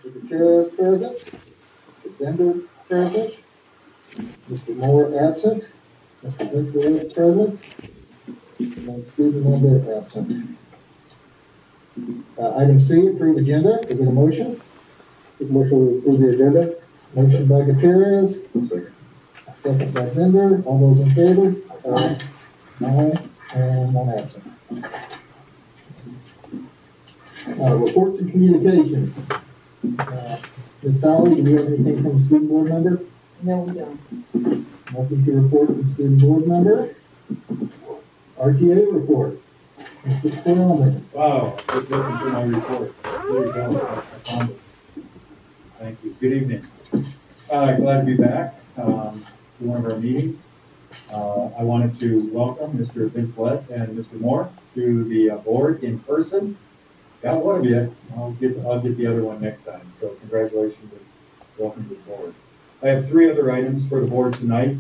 Mr. Gutierrez present. Mr. Bender present. Mr. Moore absent. Mr. Vincent present. And Stephen Lambert absent. Item C, approve agenda. Is there a motion? Motion to approve the agenda. Motion by Gutierrez. Second by Bender. All those in favor? Aye. Aye. And one absent. Reports and communications. Ms. Sally, do you have anything from the student board member? No, we don't. Nothing to report from student board member. RTA report. Mr. Spillman. Wow, just looking through my report. There you go. I found it. Thank you. Good evening. Glad to be back to one of our meetings. I wanted to welcome Mr. Vincent and Mr. Moore to the board in person. Got one of you. I'll get the other one next time. So congratulations and welcome to the board. I have 3 other items for the board tonight.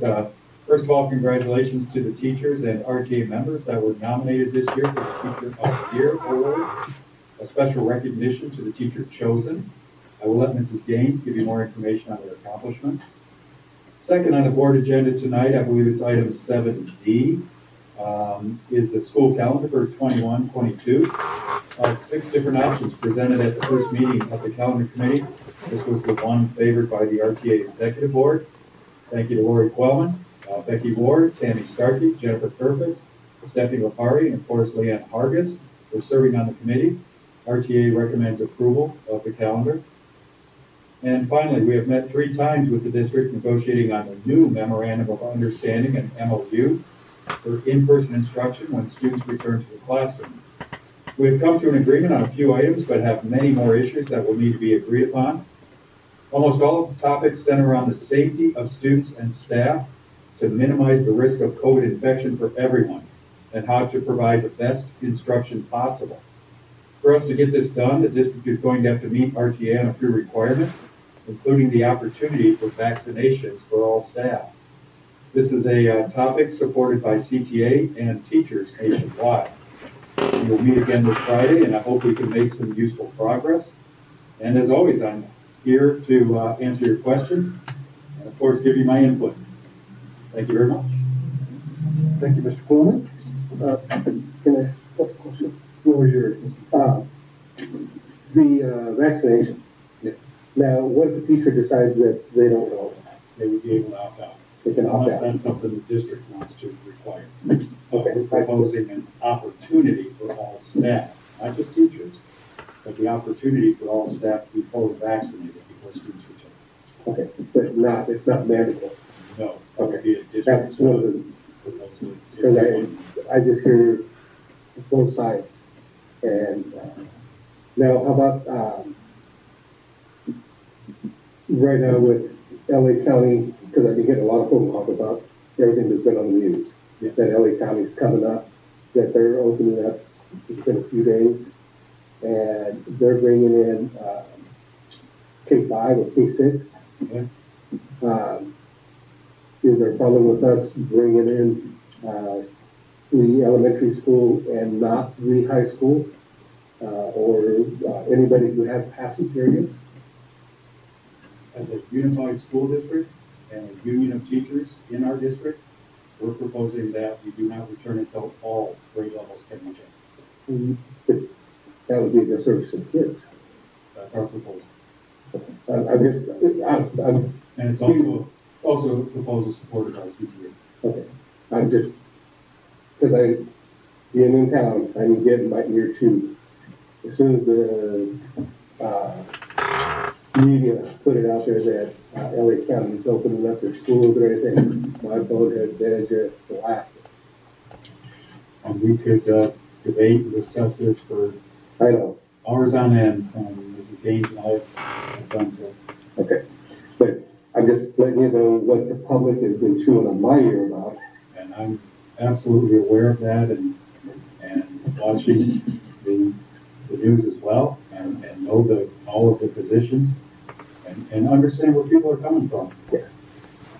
First of all, congratulations to the teachers and RTA members that were nominated this year for the Teacher of the Year Award. A special recognition to the teacher chosen. I will let Mrs. Gaines give you more information on their accomplishments. Second on the board agenda tonight, I believe it's item 7D, is the school calendar for 21-22. 6 different options presented at the first meeting of the calendar committee. This was the one favored by the RTA executive board. Thank you to Lori Quellman, Becky Ward, Tammy Starkey, Jennifer Purpose, Stephanie Lapari, and of course Leanne Hargis for serving on the committee. RTA recommends approval of the calendar. And finally, we have met 3 times with the district negotiating on the new memorandum of understanding and MOU for in-person instruction when students return to the classroom. We have come to an agreement on a few items, but have many more issues that will need to be agreed upon. Almost all of the topics center around the safety of students and staff to minimize the risk of COVID infection for everyone and how to provide the best instruction possible. For us to get this done, the district is going to have to meet RTA on a few requirements, including the opportunity for vaccinations for all staff. This is a topic supported by CTA and teachers nationwide. We will meet again this Friday, and I hope we can make some useful progress. And as always, I'm here to answer your questions and, of course, give you my input. Thank you very much. Thank you, Mr. Coleman. Can I ask a question? What was yours? The vaccination. Yes. Now, what if the teacher decides that they don't know? They would be able to opt out. They can opt Unless out. that's something the district wants to require. Okay. We're proposing an opportunity for all staff, not just teachers, but the opportunity for all staff to be fully vaccinated before students return. Okay, but not, it's not mandatory. No, that would be a district. That's one of the, for those who- because I just hear both sides. And now, how about right now with LA County, because I've been getting a lot of phone calls about everything that's been on the news. Yes. That LA County's coming up, that they're opening up, it's been a few days, and they're bringing in K-5 or K-6. Okay. Is there a problem with us bringing in the elementary school and not the high school? Or anybody who has passing periods? As a unified school district and a union of teachers in our district, we're proposing that we do not return until all grade levels can return. That would be the service of kids. That's our proposal. I'm And it's also a proposal supported by CTA. okay. I'm just, because being in town, I'm getting my ear chewed. As soon as the media put it out there that LA County is opening up their schools or anything, my boat had been just blasted. And we could debate and discuss this for I know, hours on end, and Mrs. Gaines and I have done so. okay. But I'm just letting you know what the public has been chewing on my ear about. And I'm absolutely aware of that and watching the news as well and know all of the positions and understand where people are coming from. Yeah.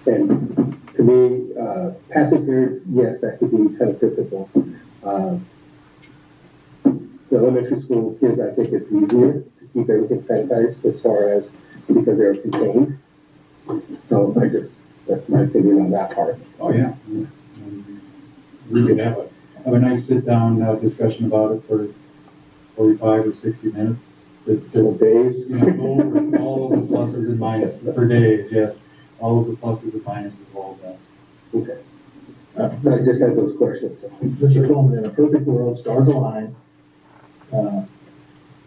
And to me, passing periods, yes, that could be kind of difficult. The elementary school kids, I think it's easier to keep everything sanitized as far as, because they're contained. So that's my opinion on that part. Oh, yeah. We could have a nice sit-down discussion about it for 45 or 60 minutes. Those days. You know, go over all of the pluses and minuses for days, yes. All of the pluses and minuses of all of that. Okay. I just had those questions. So. Mr. Coleman, in a perfect world, stars align.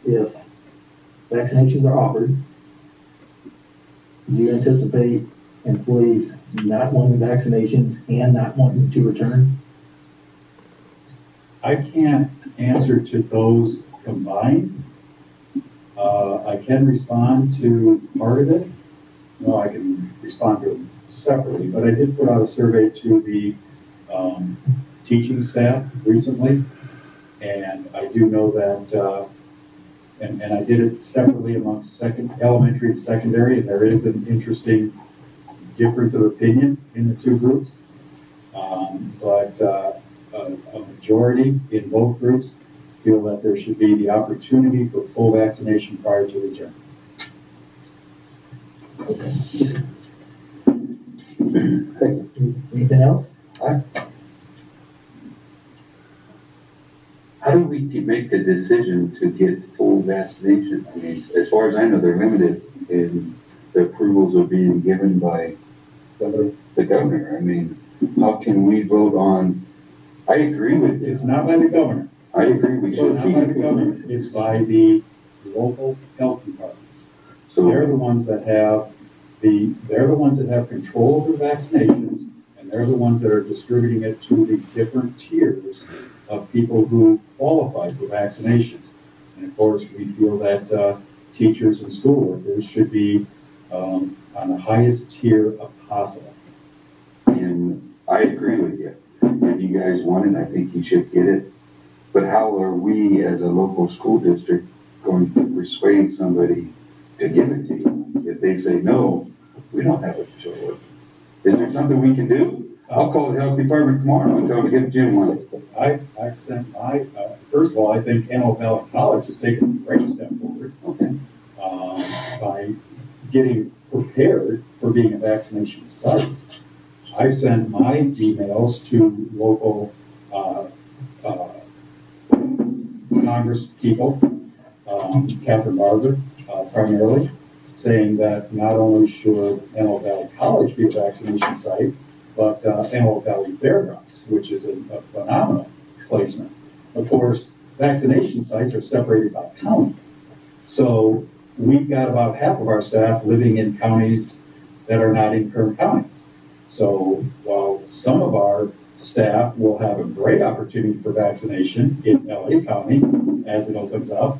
If vaccinations are offered, do you anticipate employees not wanting vaccinations and not wanting to return? I can't answer to those combined. I can respond to part of it. No, I can respond to it separately, but I did put out a survey to the teaching staff recently, and I do know that, and I did it separately amongst elementary and secondary, and there is an interesting difference of opinion in the two groups. But a majority in both groups feel that there should be the opportunity for full vaccination prior to return. Thank you. Anything else? How do we make the decision to get full vaccination? I mean, as far as I know, they're limited in the approvals are being given by the governor. I mean, how can we vote on? I agree with you. It's not by the governor. I agree. We It's should not by the governor. It's by the local health departments. So They're the ones that have control of the vaccinations, and they're the ones that are distributing it to the different tiers of people who qualify for vaccinations. And of course, we feel that teachers and school workers should be on the highest tier of possible. and I agree with you. If you guys want it, I think you should get it. But how are we as a local school district going to persuade somebody to give it to you? If they say no, we don't have a choice. Is there something we can do? I'll call the health department tomorrow and tell them to get Jim one. I've sent my, first of all, I think Antelope Valley College has taken a great step forward Okay. by getting prepared for being a vaccination site. I sent my emails to local Congress people, Catherine Barber primarily, saying that not only should Antelope Valley College be a vaccination site, but Antelope Valley Fairgrounds, which is a phenomenal placement. Of course, vaccination sites are separated by county. So we've got about half of our staff living in counties that are not in Kern County. So while some of our staff will have a great opportunity for vaccination in LA County as it opens up,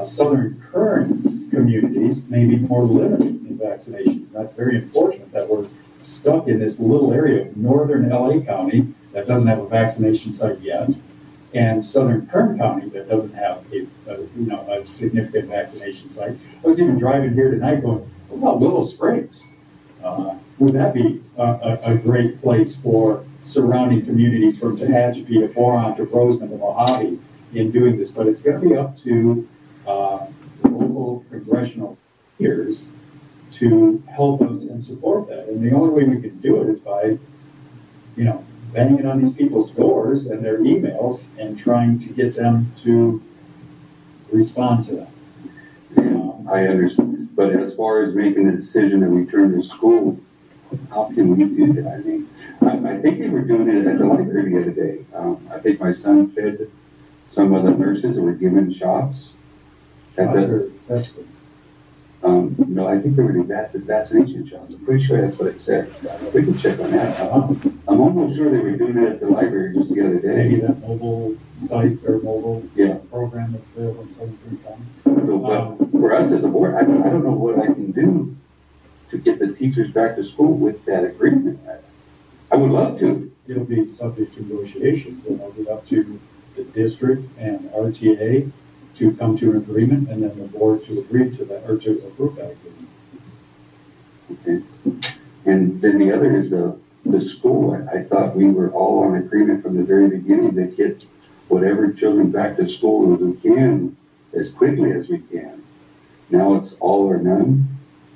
southern Kern communities may be more limited in vaccinations. That's very unfortunate that we're stuck in this little area of northern LA County that doesn't have a vaccination site yet, and southern Kern County that doesn't have a significant vaccination site. I was even driving here tonight going, what about Willow Springs? Would that be a great place for surrounding communities from Tehachapi to Boron to Bozeman to Mojave in doing this? But it's going to be up to local congressional leaders to help us and support that. And the only way we can do it is by, banging on these people's doors and their emails and trying to get them to respond to that. I understand. But as far as making the decision to return to school, how can we do that? I mean, I think they were doing it at the library the other day. I think my son fed some of the nurses that were given shots. No, I think they were doing vaccination shots. I'm pretty sure that's what it said. We can check on that. I'm almost sure they were doing it at the library just the other day. Maybe that mobile site or mobile program that's available in Southern Kern County. So, but for us as a board, I don't know what I can do to get the teachers back to school with that agreement. I would love to. It'll be subject to negotiations, and it'll be up to the district and RTA to come to an agreement, and then the board to agree to that, or to approve that agreement. Okay. And then the other is the school. I thought we were all on agreement from the very beginning to get whatever children back to school as we can, as quickly as we can. Now it's all or none.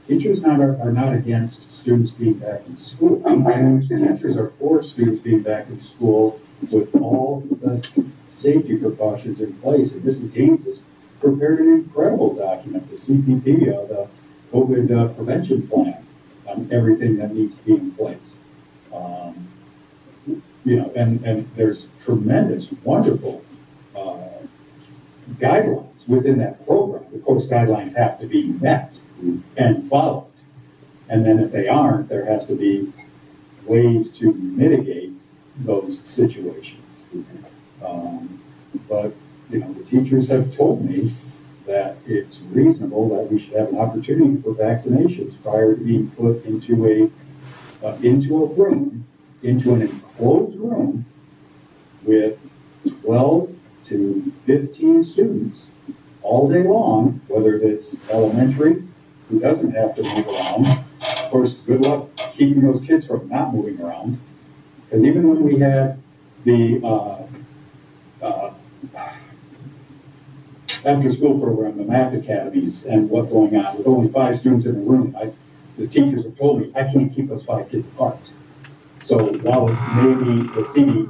Teachers are not against students being back in school. I understand that. Teachers are for students being back in school with all the safety precautions in place. And Mrs. Gaines has prepared an incredible document, the CPP, the COVID prevention plan, on everything that needs to be in place. And there's tremendous, wonderful guidelines within that program. Of course, guidelines have to be met and followed. And then if they aren't, there has to be ways to mitigate those situations. But the teachers have told me that it's reasonable that we should have an opportunity for vaccinations prior to being put into an enclosed room with 12 to 15 students all day long, whether it's elementary, who doesn't have to move around. Of course, good luck keeping those kids from not moving around. Because even when we had the after-school program, the math academies, and what's going on with only 5 students in the room, the teachers have told me I can't keep those 5 kids apart. So while maybe the CD,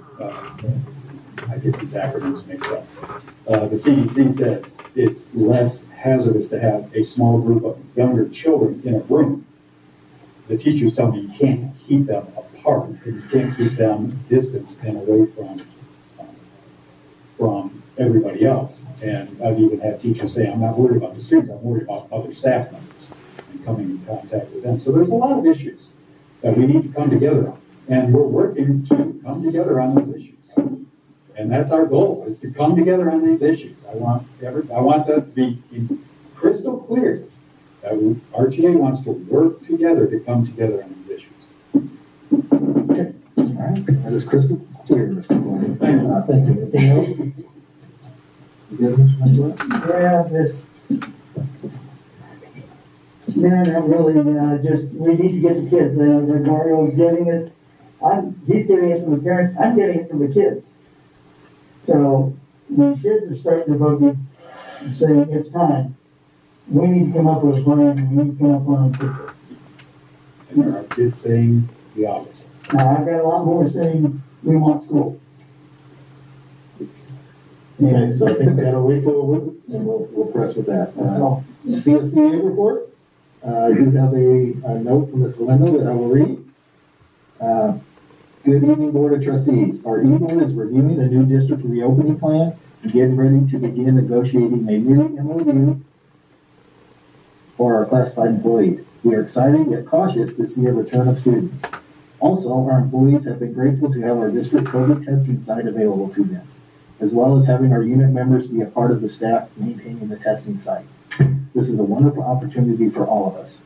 I get these acronyms mixed up, the CDC says it's less hazardous to have a small group of younger children in a room. The teachers tell me you can't keep them apart, and you can't keep them distanced and away from everybody else. And I've even had teachers say, I'm not worried about the students, I'm worried about other staff members and coming in contact with them. So there's a lot of issues that we need to come together on. And we're working to come together on those issues. And that's our goal, is to come together on these issues. I want that to be crystal clear that RTA wants to work together to come together on these issues. Okay, all right, that is crystal clear, Mr. Gordon. Thank you. Anything else? You good, Mr. Winslow? Yeah, this, not really, we need to get the kids, as Mario's getting it, he's getting it from the parents, I'm getting it from the kids. So, the kids are starting to vote, saying it's time. We need to come up with a plan, and we need to come up with a picture. And there are kids saying the opposite. Now, I've got a lot more saying we want school. Okay, so I think we got a way forward, and we'll press with that. That's all. CSEA report. I do have a note from Ms. Galindo that I will read. Good evening, Board of Trustees. Our e-board is reviewing the new district reopening plan and getting ready to begin negotiating a new MOU for our classified employees. We are excited yet cautious to see a return of students. Also, our employees have been grateful to have our district COVID testing site available to them, as well as having our unit members be a part of the staff maintaining the testing site. This is a wonderful opportunity for all of us.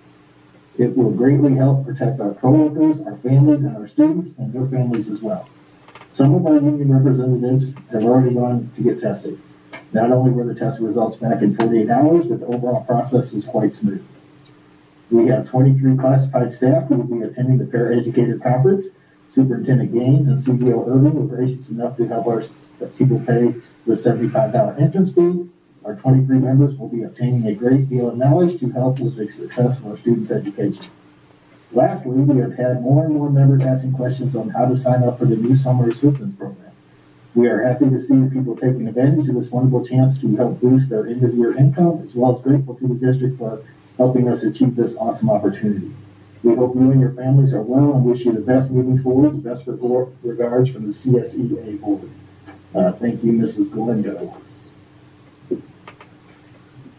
It will greatly help protect our coworkers, our families, and our students, and their families as well. Some of our union representatives have already gone to get tested. Not only were the test results back in 48 hours, but the overall process was quite smooth. We have 23 classified staff who will be attending the Paraeducator Conference. Superintendent Gaines and Cbo Report were gracious enough to help our people pay the $75 entrance fee. Our 23 members will be obtaining a great deal of knowledge to help with the success of our students' education. Lastly, we have had more and more members asking questions on how to sign up for the new summer assistance program. We are happy to see people taking advantage of this wonderful chance to help boost their end-of-year income, as well as grateful to the district for helping us achieve this awesome opportunity. We hope you and your families are well and wish you the best moving forward. The best regards from the CSEA board. Thank you, Mrs. Galindo.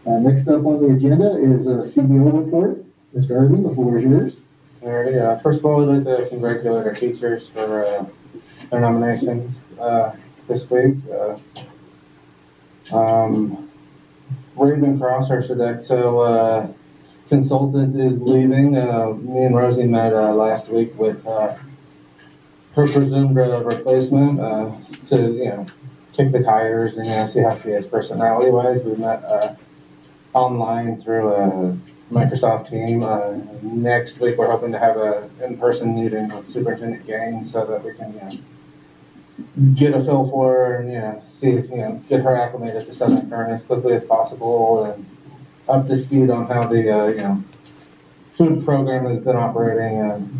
Next up on the agenda is a CBO report. Mr. Irving, the floor is yours. All right, first of all, I'd like to congratulate our teachers for their nominations this week. Raven Cross, our Sodexo consultant, is leaving. Me and Rosie met last week with her presumed replacement to, kick the tires and see how she is personality-wise. We met online through a Microsoft team. Next week, we're hoping to have an in-person meeting with Superintendent Gaines so that we can get a feel for her and see, get her acclimated to Southern Current as quickly as possible and up to speed on how the, food program has been operating,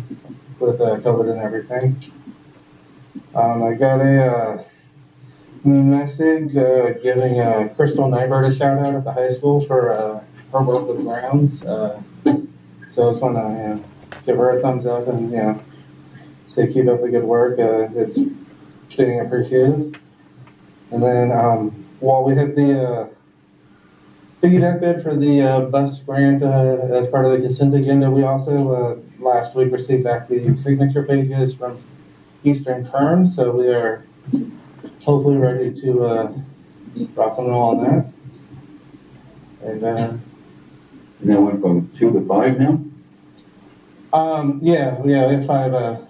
with, COVID and everything. I got a, message, giving, Crystal Nybert a shout out at the high school for, her work with grounds. So I just wanna, give her a thumbs up and, say keep up the good work. It's being appreciated. And then, while we hit the, piggyback bid for the, bus grant, as part of the consent agenda, we also, last week received back the signature pages from Eastern Kern, so we are hopefully ready to, rock and roll on that. And, And that went from 2 to 5 now? yeah, we have 5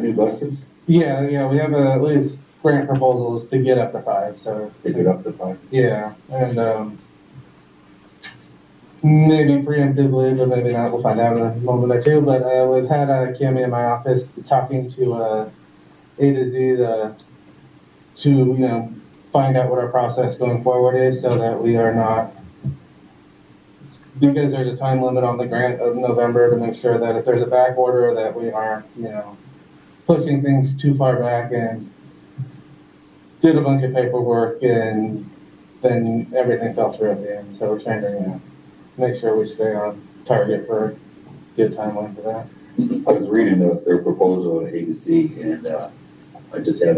new buses? we have at least grant proposals to get up to 5, so. Take it up to 5. Yeah, and, maybe preemptively, but maybe not, we'll find out in a moment or two, but, we've had, Cammy in my office talking to, A to Z, to, find out what our process going forward is, so that we are not, because there's a time limit on the grant of November, to make sure that if there's a back order, that we aren't, pushing things too far back and did a bunch of paperwork and then everything fell through at the end. So we're trying to, make sure we stay on target for a good timeline for that. I was reading their proposal at A to Z, and I just had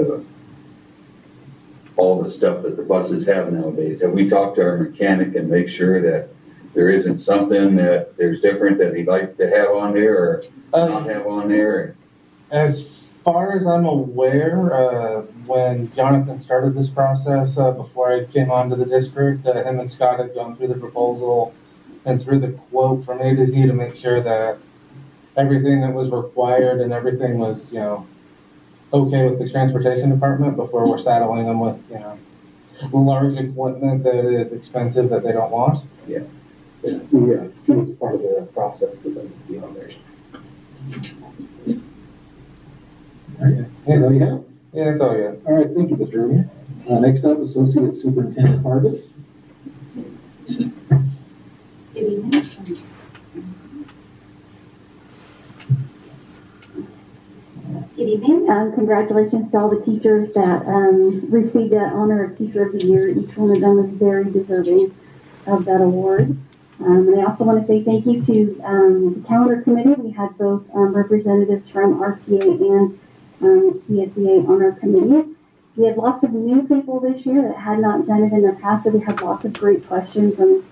all the stuff that the buses have nowadays. Have we talked to our mechanic and make sure that there isn't something that there's different that he'd like to have on there or not have on there? As far as I'm aware, when Jonathan started this process, before I came onto the district, him and Scott had gone through the proposal and through the quote from A to Z to make sure that everything that was required and everything was, okay with the transportation department before we're saddling them with, large equipment that is expensive that they don't want. Yeah, it was part of the process for them to be on there. And we have? Yeah, that's all good. All right, thank you, Mr. Irving. Next up, Associate Superintendent Hargis. Good evening. Good evening. Congratulations to all the teachers that received that honor of Teacher of the Year. Each one of them is very deserving of that award. And I also want to say thank you to the calendar committee. We had both representatives from RTA and CSEA on our committee. We had lots of new people this year that had not done it in the past, so we had lots of great questions and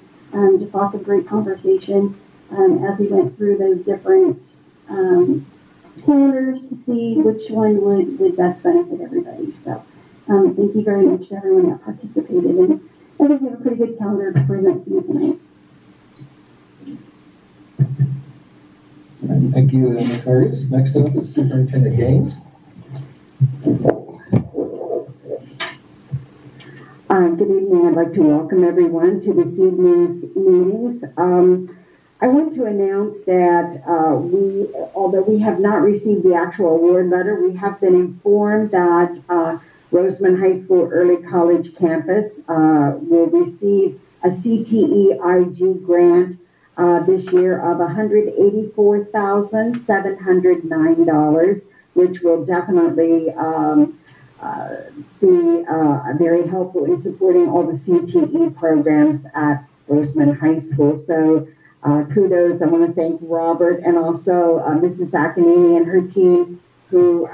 just lots of great conversation as we went through those different calendars to see which one would best benefit everybody. So thank you very much to everyone that participated, and I think we have a pretty good calendar to present to you tonight. Thank you, Ms. Hargis. Next up is Superintendent Gaines. Good evening. I'd like to welcome everyone to this evening's meetings. I want to announce that although we have not received the actual award letter, we have been informed that Roseman High School Early College Campus will receive a CTE-IG grant this year of $184,709, which will definitely be very helpful in supporting all the CTE programs at Roseman High School. So kudos. I want to thank Robert and also Mrs. Akinini and her team who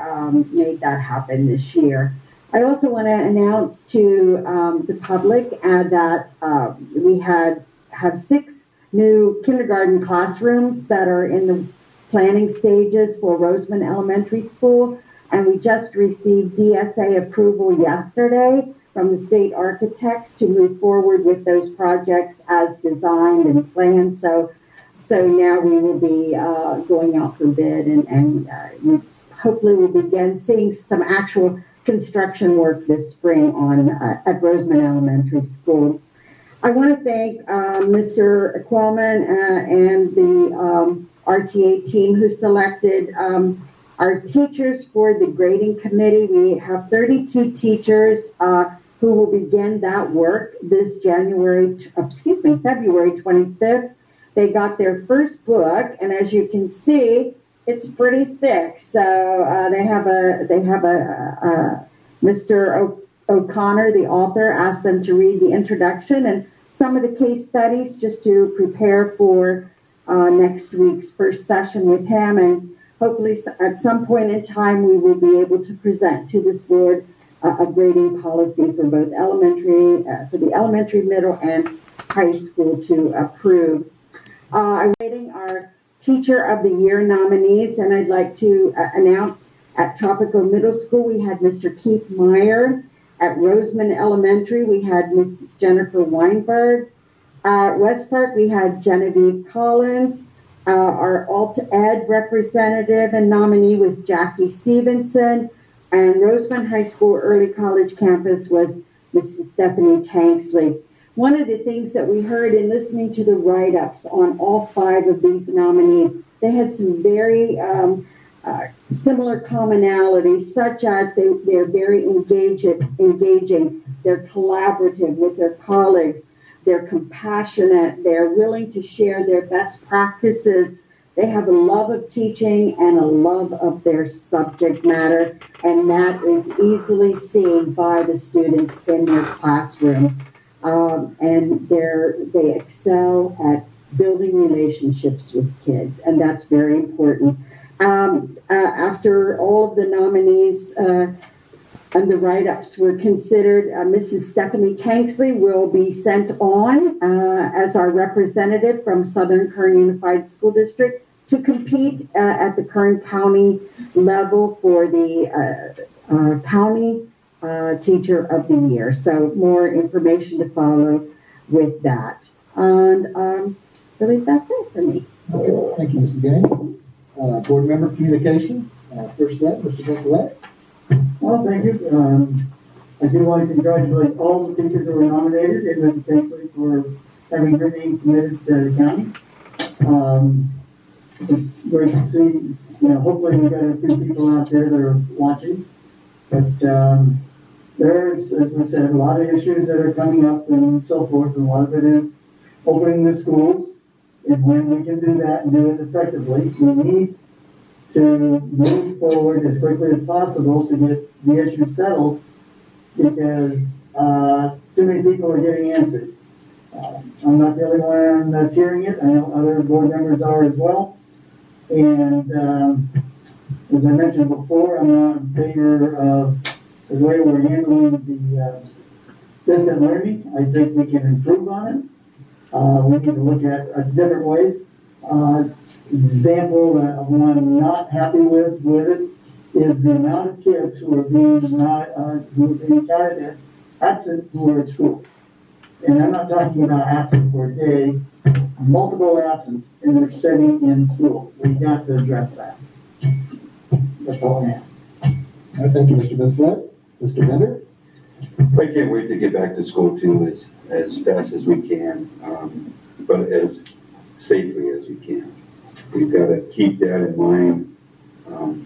made that happen this year. I also want to announce to the public that we have 6 new kindergarten classrooms that are in the planning stages for Roseman Elementary School, and we just received DSA approval yesterday from the state architects to move forward with those projects as designed and planned. So now we will be going out for bid and hopefully we'll begin seeing some actual construction work this spring at Roseman Elementary School. I want to thank Mr. Qualman and the RTA team who selected our teachers for the grading committee. We have 32 teachers who will begin that work this February 25th. They got their first book, and as you can see, it's pretty thick. So they have Mr. O'Connor, the author, asked them to read the introduction and some of the case studies just to prepare for next week's first session with him. And hopefully at some point in time, we will be able to present to this board a grading policy for both for the elementary, middle, and high school to approve. I'm rating our Teacher of the Year nominees, and I'd like to announce at Tropico Middle School, we had Mr. Keith Meyer. At Roseman Elementary, we had Mrs. Jennifer Weinberg. At West Park, we had Genevieve Collins. Our Alt Ed representative and nominee was Jackie Stevenson. And Roseman High School Early College Campus was Mrs. Stephanie Tanksley. One of the things that we heard in listening to the write-ups on all 5 of these nominees, they had some very similar commonalities, such as they're very engaging, they're collaborative with their colleagues, they're compassionate, they're willing to share their best practices, they have a love of teaching and a love of their subject matter, and that is easily seen by the students in their classroom. And they excel at building relationships with kids, and that's very important. After all of the nominees and the write-ups were considered, Mrs. Stephanie Tanksley will be sent on as our representative from Southern Kern Unified School District to compete at the Kern County level for the County Teacher of the Year. So more information to follow with that. And I believe that's it for me. Okay, thank you, Mrs. Gaines. Board member communication. First up, Mr. Vincelet. Well, thank you. I do want to congratulate all the teachers that were nominated and Mrs. Tanksley for having her name submitted to the county. It's great to see, hopefully we've got a few people out there that are watching. But there's, as I said, a lot of issues that are coming up and so forth, and a lot of it is opening the schools. And when we can do that and do it effectively, we need to move forward as quickly as possible to get the issue settled, because too many people are getting answered. I'm not the only one that's hearing it. I know other board members are as well. And as I mentioned before, I'm not in favor of the way we're handling the distant learning. I think we can improve on it. We need to look at different ways. Example that I'm not happy with it is the amount of kids who are being counted as absent who are at school. And I'm not talking about absent for a day, multiple absence in their setting in school. We got to address that. That's all I have. All right, thank you, Mr. Vincelet. Mr. Bender. I can't wait to get back to school too, as fast as we can, but as safely as we can. We've got to keep that in mind.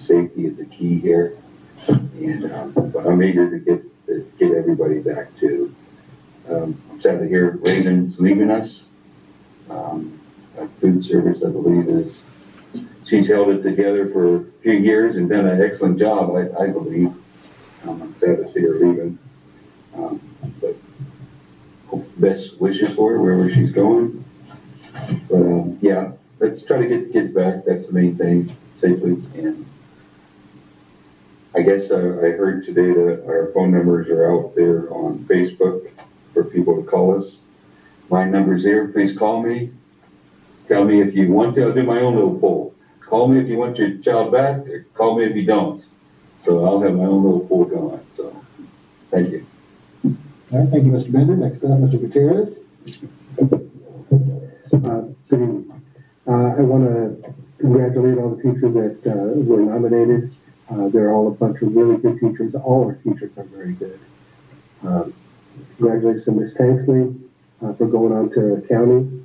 Safety is the key here, and but I'm eager to get everybody back too. I'm sad to hear Raven's leaving us. Food service, I believe, she's held it together for a few years and done an excellent job, I believe. I'm sad to see her leaving. But best wishes for her wherever she's going. But yeah, let's try to get the kids back. That's the main thing, safely. And I guess I heard today that our phone numbers are out there on Facebook for people to call us. My number's here. Please call me. Tell me if you want to. I'll do my own little poll. Call me if you want your child back, or call me if you don't. So I'll have my own little poll going. So thank you. All right, thank you, Mr. Bender. Next up, Mr. Gutierrez. I want to congratulate all the teachers that were nominated. They're all a bunch of really good teachers. All our teachers are very good. Congratulations to Ms. Tanksley for going on to county.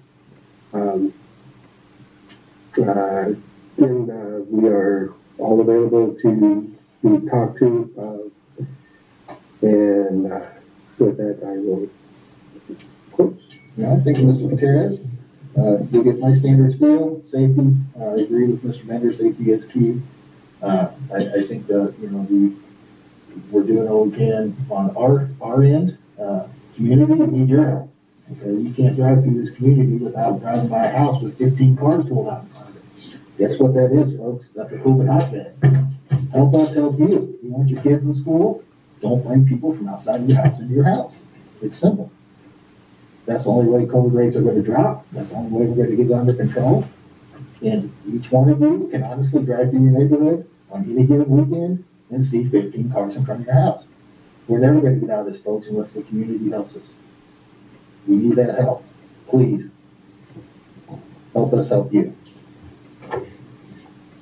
And we are all available to be talked to. And so Thank you, Mr. Gutierrez. You get my standard spiel, safety. I agree with Mr. Bender, safety is key. I think that, we're doing all we can on our end. Community, we need your help. Okay, you can't drive through this community without driving by a house with 15 cars pulled out in front of it. Guess what that is, folks? That's a COVID hotbed. Help us help you. You want your kids in school? Don't bring people from outside your house into your house. It's simple. That's the only way COVID rates are going to drop. That's the only way we're going to get it under control. And each one of you can honestly drive through your neighborhood on any given weekend and see 15 cars in front of your house. We're never going to get out of this, folks, unless the community helps us. We need that help. Please help us help you. All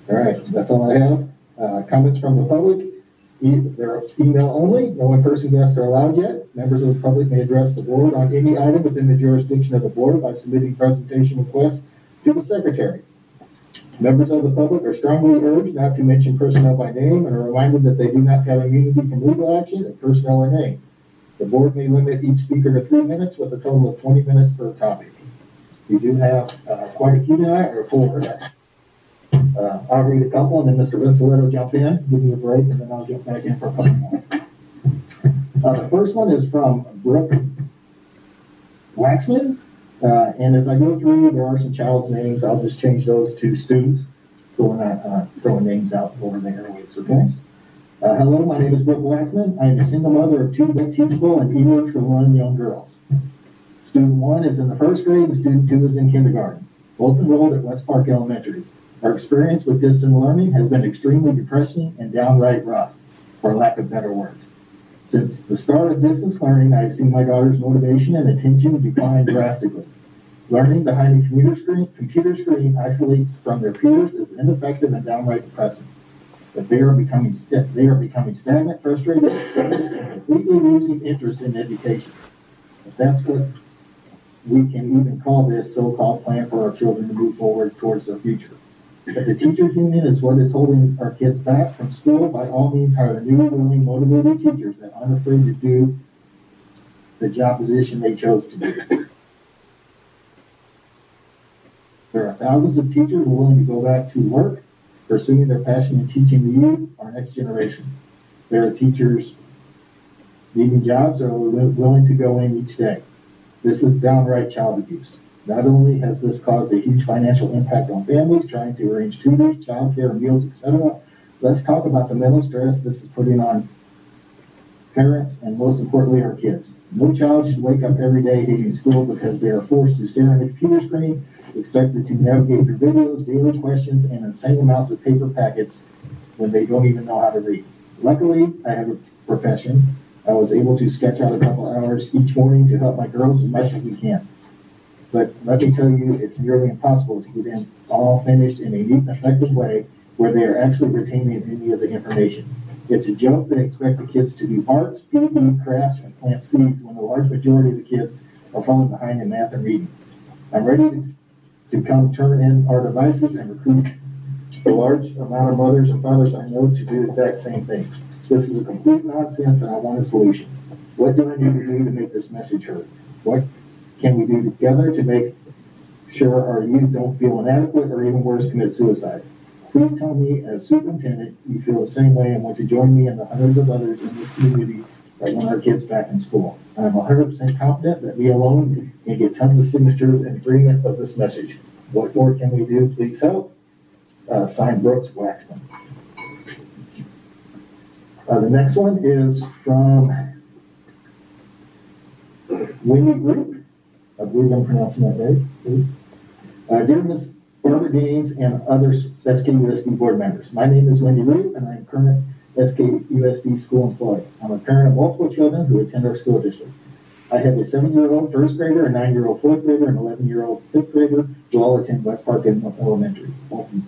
right, that's all I have. Comments from the public. They're email only. No in-person guests are allowed yet. Members of the public may address the board on any item within the jurisdiction of the board by submitting presentation requests to the secretary. Members of the public are strongly urged not to mention personnel by name and are reminded that they do not have immunity from legal action if personnel are named. The board may limit each speaker to 3 minutes with a total of 20 minutes per topic. We do have quite a few tonight, or 4. I'll read a couple and then Mr. Vinceletto will jump in, give me a break, and then I'll jump back in for a couple more. The first one is from Brooke Waxman. And as I go through, there are some child's names. I'll just change those to students, so we're not throwing names out over the airwaves, okay? Hello, my name is Brooke Waxman. I am a single mother of 2 teachable and eager to learn young girls. Student 1 is in the 1st grade and student 2 is in kindergarten, both enrolled at West Park Elementary. Our experience with distant learning has been extremely depressing and downright rough, for lack of better words. Since the start of distance learning, I have seen my daughter's motivation and attention decline drastically. Learning behind a computer screen isolates from their peers is ineffective and downright depressing. But they are becoming stagnant, frustrated, and completely losing interest in education. If that's what we can even call this so-called plan for our children to move forward towards their future. If the teachers union is what is holding our kids back from school, by all means hire new, willing, motivated teachers that aren't afraid to do the job position they chose to do. There are thousands of teachers willing to go back to work, pursuing their passion in teaching the youth, our next generation. There are teachers needing jobs or willing to go in each day. This is downright child abuse. Not only has this caused a huge financial impact on families trying to arrange tutors, childcare, meals, etc., let's talk about the mental stress this is putting on parents and, most importantly, our kids. No child should wake up every day hating school because they are forced to stare at a computer screen, expected to navigate through videos, daily questions, and insane amounts of paper packets when they don't even know how to read. Luckily, I have a profession. I was able to sketch out a couple hours each morning to help my girls as much as we can. But let me tell you, it's nearly impossible to get them all finished in a neat and effective way where they are actually retaining any of the information. It's a joke they expect the kids to do arts, PE, crafts, and plant seeds when the large majority of the kids are falling behind in math and reading. I'm ready to come turn in our devices and recruit a large amount of mothers and fathers I know to do the exact same thing. This is a complete nonsense and I want a solution. What do I need to do to make this message heard? What can we do together to make sure our youth don't feel inadequate or even worse, commit suicide? Please tell me as superintendent you feel the same way and want to join me and the hundreds of others in this community that want our kids back in school. I'm 100% confident that we alone can get tons of signatures in agreement of this message. What more can we do? Please help. Signed, Brooks Waxman. The next one is from Wendy Group. I believe I'm pronouncing that right. Dear Ms. Barbara Gaines and other SKUSD board members, my name is Wendy Root and I'm current SKUSD school employee. I'm a parent of multiple children who attend our school district. I have a 7-year-old first grader, a 9-year-old fourth grader, and an 11-year-old fifth grader who all attend West Park Elementary.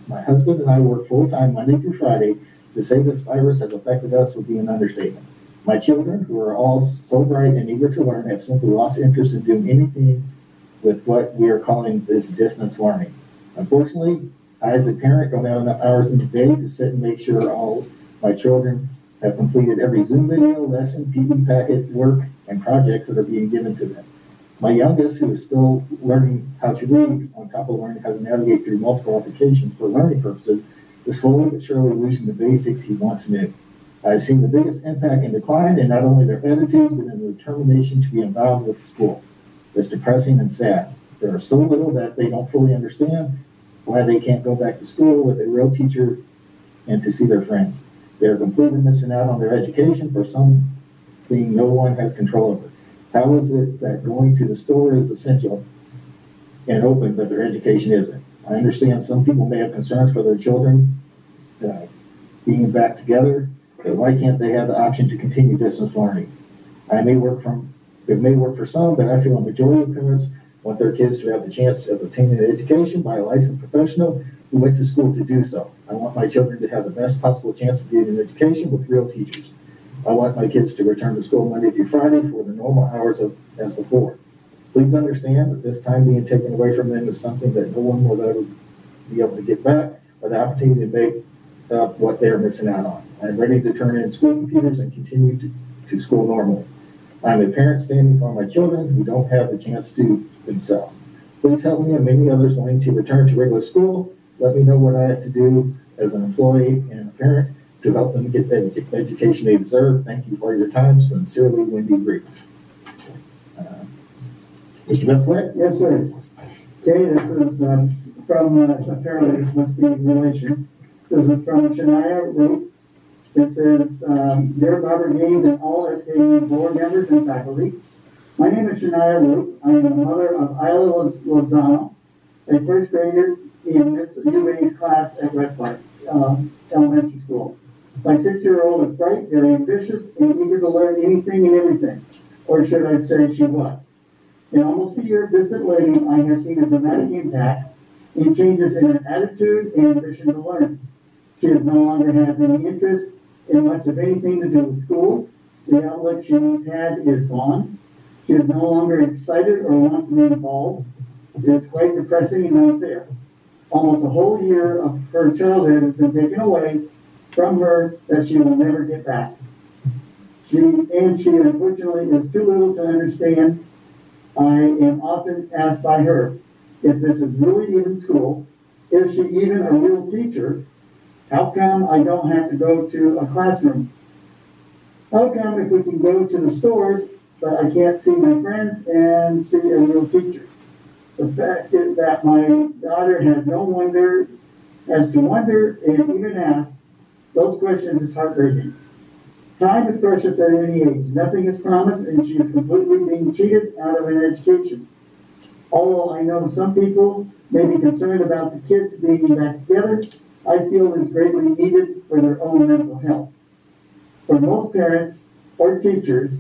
My husband and I work full-time Monday through Friday. To say this virus has affected us would be an understatement. My children, who are all so bright and eager to learn, have simply lost interest in doing anything with what we are calling this distance learning. Unfortunately, I as a parent don't have enough hours in the day to sit and make sure all my children have completed every Zoom video, lesson, PE packet, work, and projects that are being given to them. My youngest, who is still learning how to read, on top of learning how to navigate through multiple applications for learning purposes, is slowly but surely losing the basics he once knew. I've seen the biggest impact and decline in not only their attitude, but in their determination to be involved with the school. It's depressing and sad. There are so little that they don't fully understand why they can't go back to school with a real teacher and to see their friends. They're completely missing out on their education for something no one has control over. How is it that going to the store is essential and open, but their education isn't? I understand some people may have concerns for their children being back together, but why can't they have the option to continue distance learning? It may work for some, but I feel a majority of parents want their kids to have the chance of obtaining an education by a licensed professional who went to school to do so. I want my children to have the best possible chance of getting an education with real teachers. I want my kids to return to school Monday through Friday for the normal hours as before. Please understand that this time being taken away from them is something that no one will ever be able to get back, or the opportunity to make up what they're missing out on. I'm ready to turn in school computers and continue to school normally. I'm a parent standing for my children who don't have the chance to themselves. Please help me and many others wanting to return to regular school. Let me know what I have to do as an employee and a parent to help them get the education they deserve. Thank you for your time. Sincerely, Wendy Green. Mr. Metzler? Yes, sir. Okay, this is from, apparently this must be relation. This is from Shania Root. This is, Dear Robert Gaines and all SKU board members and faculty. My name is Shania Root. I am the mother of Isla Lozano, a first grader in Miss UA's class at Westlight Elementary School. My 6-year-old is bright, very ambitious, and eager to learn anything and everything. Or should I say she was. In almost a year of distant learning, I have seen a dramatic impact in changes in her attitude and ambition to learn. She no longer has any interest in much of anything to do with school. The outlook she once had is gone. She is no longer excited or wants to be involved. It is quite depressing and unfair. Almost a whole year of her childhood has been taken away from her that she will never get back. She unfortunately is too little to understand. I am often asked by her if this is really even school. Is she even a real teacher? How come I don't have to go to a classroom? How come if we can go to the stores, but I can't see my friends and see a real teacher? The fact is that my daughter has to wonder and even ask those questions is heartbreaking. Time is precious at any age. Nothing is promised, and she is completely being cheated out of an education. Although I know some people may be concerned about the kids being back together, I feel is greatly needed for their own mental health. For most parents or teachers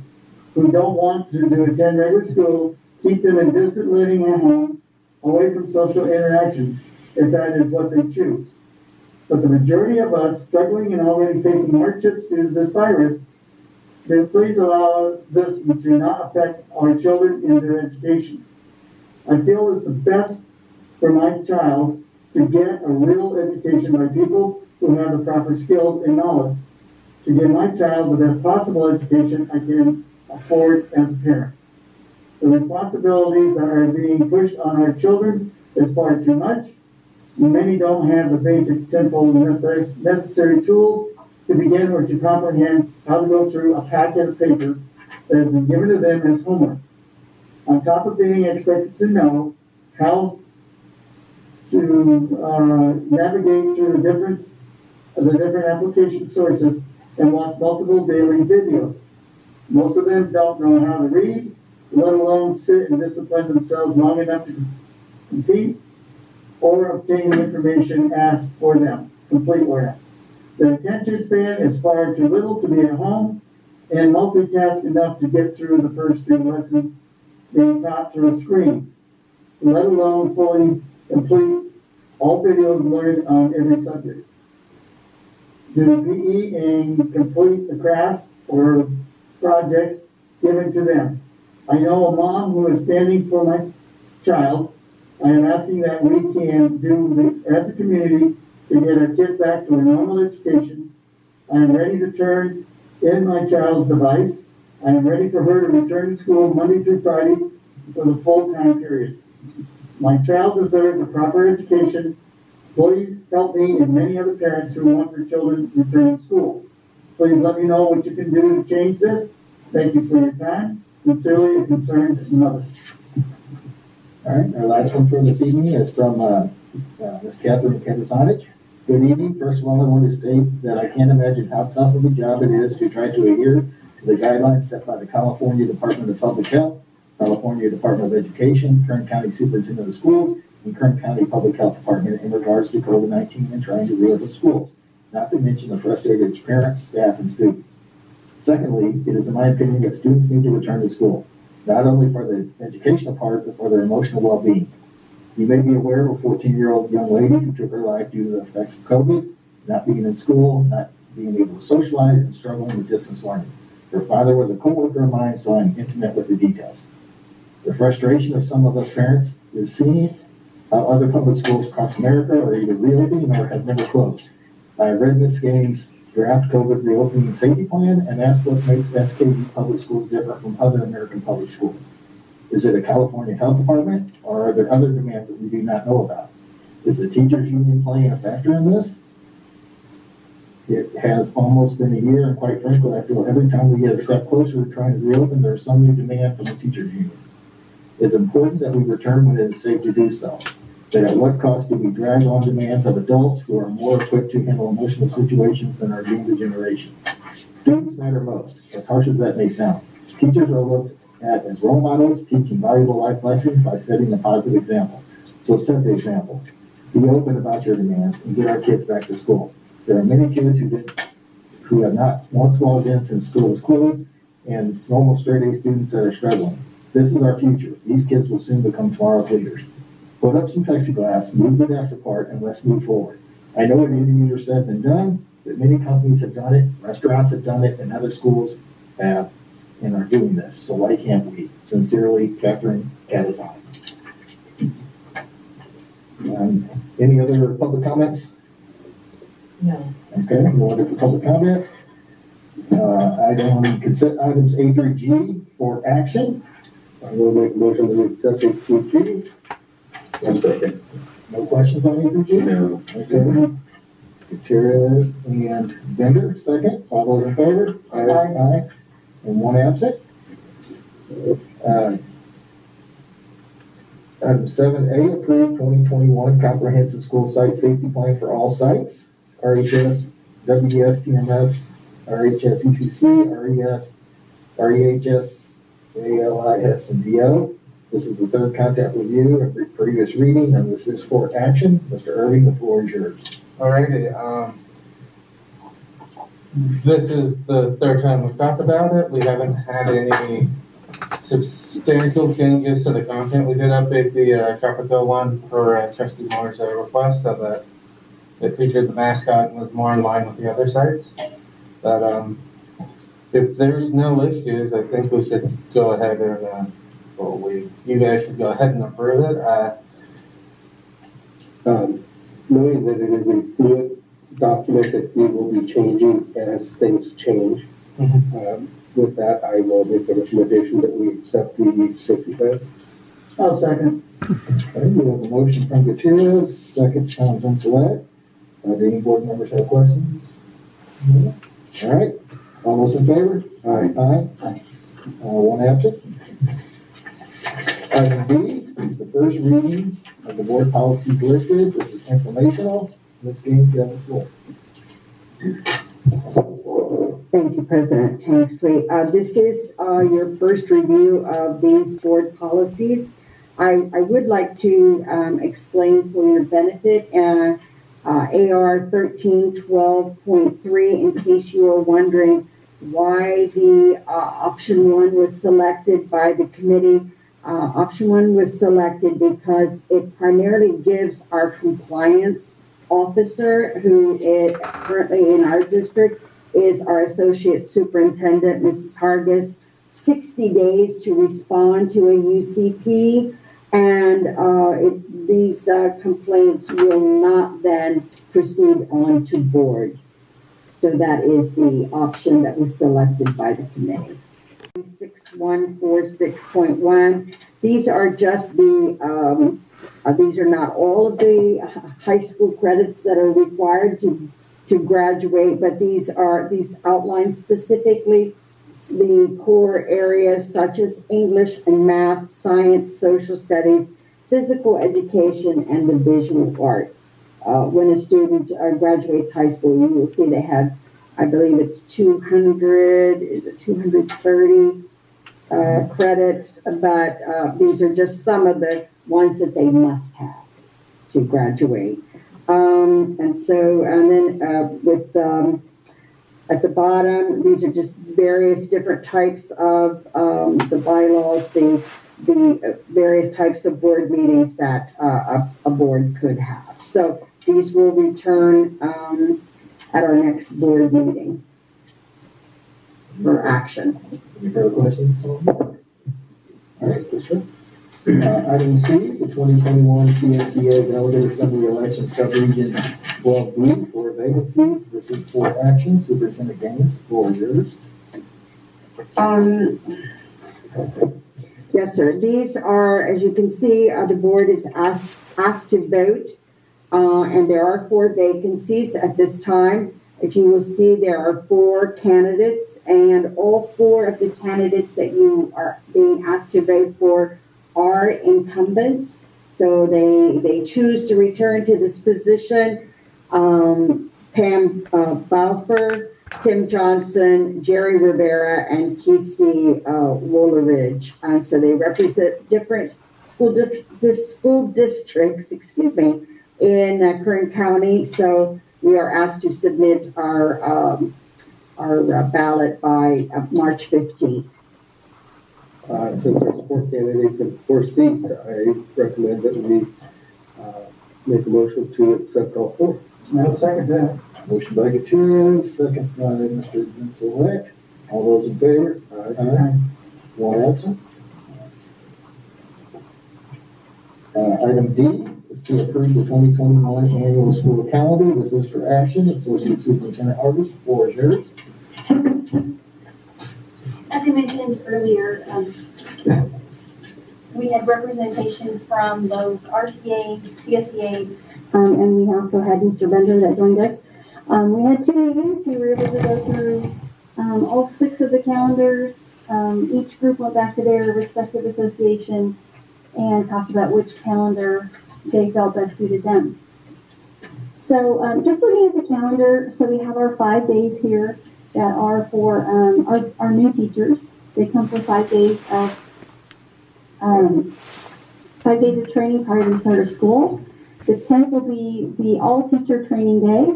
who don't want to attend regular school, keep them in distant learning at home, away from social interactions, if that is what they choose. But the majority of us struggling and already facing hardships due to this virus, then please allow this to not affect our children in their education. I feel it's the best for my child to get a real education by people who have the proper skills and knowledge. To give my child the best possible education I can afford as a parent. The responsibilities that are being pushed on our children is far too much. Many don't have the basic, simple, necessary tools to begin or to comprehend how to go through a packet of paper that has been given to them as homework. On top of being expected to know how to navigate through the different application sources and watch multiple daily videos. Most of them don't know how to read, let alone sit and discipline themselves long enough to compete or obtain the information asked for them, complete or asked. Their attention span is far too little to be at home and multitask enough to get through the first 3 lessons being taught through a screen, let alone fully complete all videos learned on every subject. Do PE and complete the crafts or projects given to them. I know a mom who is standing for my child. I am asking that we can do as a community to get our kids back to a normal education. I am ready to turn in my child's device. I am ready for her to return to school Monday through Fridays for the full time period. My child deserves a proper education. Please help me and many other parents who want their children to return to school. Please let me know what you can do to change this. Thank you for your time. Sincerely, a concerned mother. All right, our last one for this evening is from Ms. Catherine Kazanich. Good evening. First of all, I want to state that I can't imagine how tough of a job it is to try to adhere to the guidelines set by the California Department of Public Health, California Department of Education, Kern County Superintendent of Schools, and Kern County Public Health Department in regards to COVID-19 and trying to reopen schools, not to mention the frustrated parents, staff, and students. Secondly, it is in my opinion that students need to return to school, not only for the educational part, but for their emotional well-being. You may be aware of a 14-year-old young lady who took her life due to the effects of COVID, not being in school, not being able to socialize, and struggling with distance learning. Her father was a co-worker of mine, so I'm intimate with the details. The frustration of some of us parents is seeing how other public schools across America are either reopening or have never closed. I read Ms. Gaines' draft COVID reopening safety plan and asked what makes SKD public schools different from other American public schools. Is it a California Health Department, or are there other demands that we do not know about? Is the teachers union playing a factor in this? It has almost been a year, and quite frankly, I feel every time we get a step closer to trying to reopen, there's some new demand from the teachers union. It's important that we return when it is safe to do so. But at what cost do we drag on demands of adults who are more equipped to handle emotional situations than our younger generation? Students matter most, as harsh as that may sound. Teachers are looked at as role models, teaching valuable life lessons by setting a positive example. So set the example. Be open about your demands and get our kids back to school. There are many kids who have not once logged in since school is closed, and normal straight-A students that are struggling. This is our future. These kids will soon become tomorrow's leaders. Put up some plexiglass, move the desks apart, and let's move forward. I know it is easier said than done, but many companies have done it, restaurants have done it, and other schools have and are doing this. So why can't we? Sincerely, Catherine Catazan. Any other public comments? No. Okay, no other public comment. Consent items A through G for action. I will make a motion to accept it through G. One second. No questions on A through G? No. Okay. Gutierrez and Bender, second. All those in favor? Aye. And one absent. Item 7A, approved 2021 comprehensive school site safety plan for all sites. RHS, WES, TMS, RHS, ECC, RES, REHS, ALIS, and DO. This is the third contact review of the previous reading, and this is for action. Mr. Irving, the floor is yours. Alrighty, this is the third time we've talked about it. We haven't had any substantial changes to the content. We did update the Tropico one for Trustee Moore's request so that it featured the mascot and was more in line with the other sites. But if there's no issues, I think we should go ahead and, you guys should go ahead and approve it. Knowing that it is a fluid document that we will be changing as things change. With that, I will make a recommendation that we accept the safety plan. I'll second. Okay, we have a motion from Gutierrez, second from Vincelette. Do any board members have questions? No? All right, all those in favor? Aye. One absent. Item B is the first reading of the board policies listed. This is informational. Ms. Gaines, you have the floor. Thank you, President Tanksley. This is your first review of these board policies. I would like to explain for your benefit AR 1312.3 in case you are wondering why the option 1 was selected by the committee. Option 1 was selected because it primarily gives our compliance officer, who is currently in our district, is our associate superintendent, Mrs. Hargis, 60 days to respond to a UCP, and these complaints will not then proceed on to board. So that is the option that was selected by the committee. 6146.1 these are just these are not all of the high school credits that are required to graduate, but these outline specifically the core areas such as English and math, science, social studies, physical education, and the visual arts. When a student graduates high school, you will see they have, I believe it's 230 credits, but these are just some of the ones that they must have to graduate. At the bottom, these are just various different types of the bylaws, the various types of board meetings that a board could have. So these will return at our next board meeting for action. Any further questions? All right, Commissioner. Item C, the 2021 CSBA Delegate Assembly Election Subregion 12B for vacancies. This is for action. Superintendent Gaines, floor is yours. Yes, sir. These are, as you can see, the board is asked to vote, and there are 4 vacancies at this time. If you will see, there are 4 candidates, and all 4 of the candidates that you are being asked to vote for are incumbents. So they choose to return to this position. Pam Balfour, Tim Johnson, Jerry Rivera, and Kesey Woolridge. And so they represent different school districts, in Kern County. So we are asked to submit our ballot by March 15th. Since there's 4 candidates and 4 seats, I recommend that we make a motion to accept all 4. I'll second that. Motion by Gutierrez, second by Mr. Vince-Elect. All those in favor? Aye. 1 absent. Item D is to approve the 2021 annual school calendar. This is for action. Associate Superintendent Harvest, the floor is yours. As I mentioned earlier, we had representation from both RTA, CSEA, and we also had Mr. Bender that joined us. We had 2 meetings. We were able to go through all 6 of the calendars. Each group went back to their respective association and talked about which calendar they felt best suited them. So just looking at the calendar, so we have our 5 days here that are for our new teachers. They come for 5 days of 5 days of training prior to the start of school. The 10th will be the all teacher training day,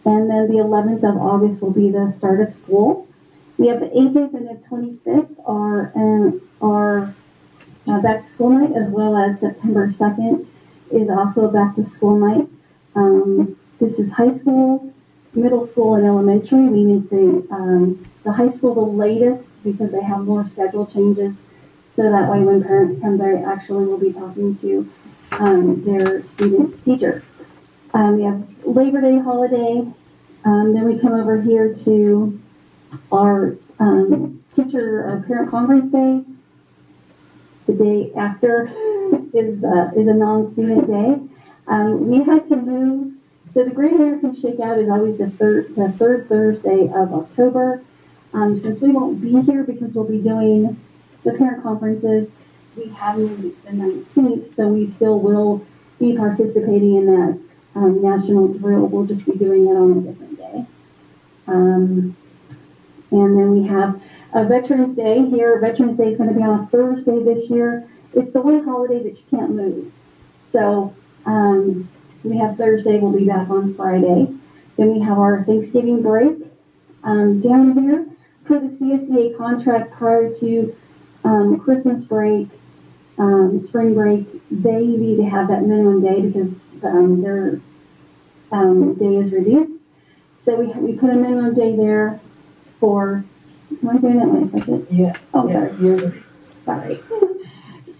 and then the 11th of August will be the start of school. We have the 18th and the 25th are back to school night, as well as September 2nd is also a back to school night. This is high school, middle school, and elementary. We make the high school the latest because they have more schedule changes. So that way when parents come, they actually will be talking to their student's teacher. We have Labor Day holiday. Then we come over here to our parent conference day. The day after is a non-student day. We had to move. So the Great American Shakeout is always the third Thursday of October. Since we won't be here because we'll be doing the parent conferences, we have moved it to the 19th, so we still will be participating in that national drill. We'll just be doing it on a different day. And then we have a Veterans Day here. Veterans Day is going to be on a Thursday this year. It's the one holiday that you can't move. So we have Thursday, we'll be back on Friday. Then we have our Thanksgiving break down here. For the CSEA contract prior to Christmas break, spring break, they need to have that minimum day because their day is reduced. So we put a minimum day there for, am I doing that right? Yeah. Oh, Yes, sorry. you're Sorry.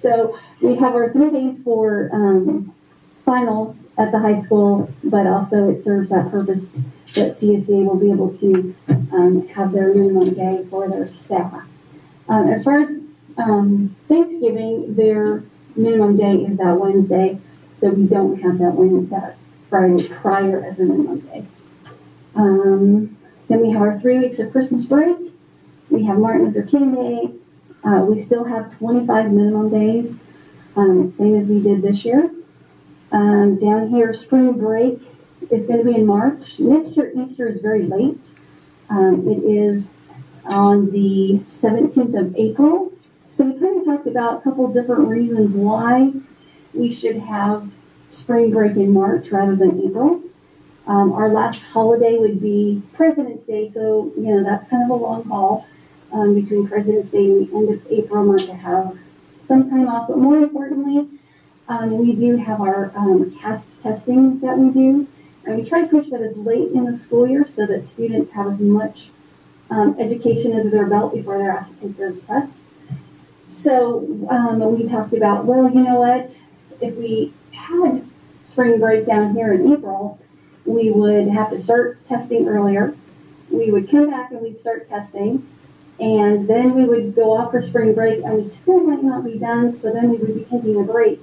So we have our 3 days for finals at the high school, but also it serves that purpose that CSEA will be able to have their minimum day for their staff. As far as Thanksgiving, their minimum day is that Wednesday, so we don't have that Friday prior as a minimum day. Then we have our 3 weeks of Christmas break. We have Martin Luther King Day. We still have 25 minimum days, same as we did this year. Down here, spring break is going to be in March. Next year, Easter is very late. It is on the 17th of April. So we kind of talked about a couple of different reasons why we should have spring break in March rather than April. Our last holiday would be President's Day, so, that's kind of a long haul between President's Day and the end of April month to have some time off. But more importantly, we do have our CAST testing that we do, and we try to push that as late in the school year so that students have as much education under their belt before they're asked to take those tests. So we talked about, well, you know what, if we had spring break down here in April, we would have to start testing earlier. We would come back and we'd start testing, and then we would go off for spring break, and we still might not be done, so then we would be taking a break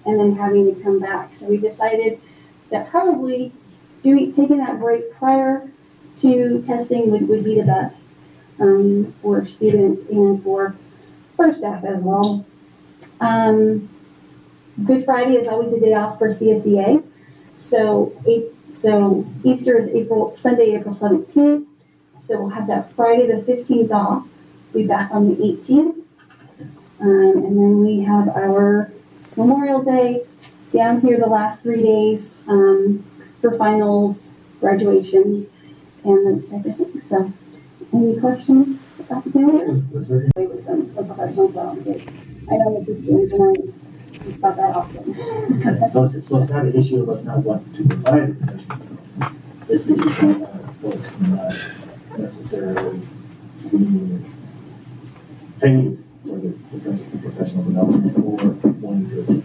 and then having to come back. So we decided that probably taking that break prior to testing would be the best for students and for staff as well. Good Friday is always a day off for CSEA. So Easter is Sunday, April 17th. So we'll have that Friday the 15th off. Be back on the 18th. And then we have our Memorial Day down here the last 3 days for finals, graduations, and those type of things. So any questions about the calendar? With some professional development. I know Mrs. James and I talk about that often. So it's not an issue of us not wanting to provide the professional development. This is folks not necessarily being paid for the professional development or wanting to attend.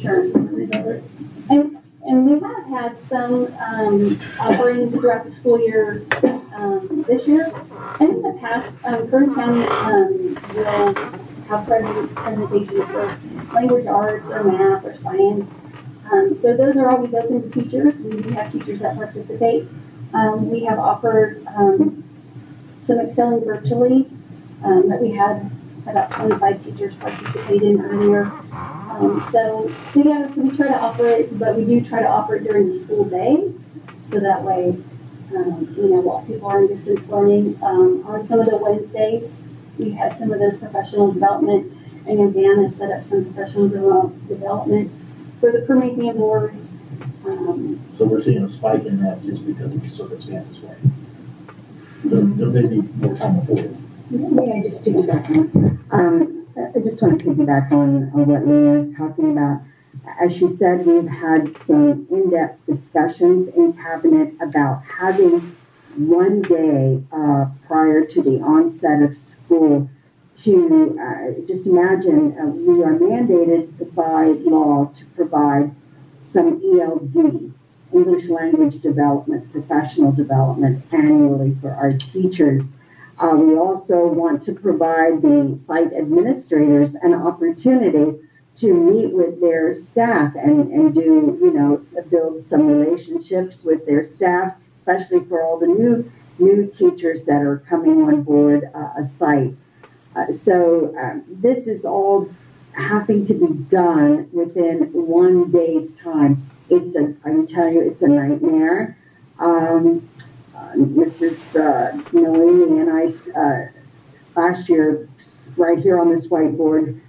Sure. Read that right? And we have had some offerings throughout the school year this year. And in the past, Kern County will have presentations for language arts or math or science. So those are always open to teachers. We do have teachers that participate. We have offered some excelling virtually that we had about 25 teachers participate in earlier. So we try to offer it, but we do try to offer it during the school day. So that way, while people are in distance learning, on some of the Wednesdays, we had some of those professional development, and Dan has set up some professional development for the Promethean boards. So we're seeing a spike in that just because of the circumstances, right? There may be more time afforded. May I just piggyback on? I just want to piggyback on what Leah is talking about. As she said, we've had some in-depth discussions in cabinet about having one day prior to the onset of school to just imagine we are mandated by law to provide some ELD, English language development, professional development annually for our teachers. We also want to provide the site administrators an opportunity to meet with their staff and do, build some relationships with their staff, especially for all the new teachers that are coming on board a site. So this is all having to be done within 1 day's time. I can tell you, it's a nightmare. Mrs. Noemi and I last year, right here on this whiteboard,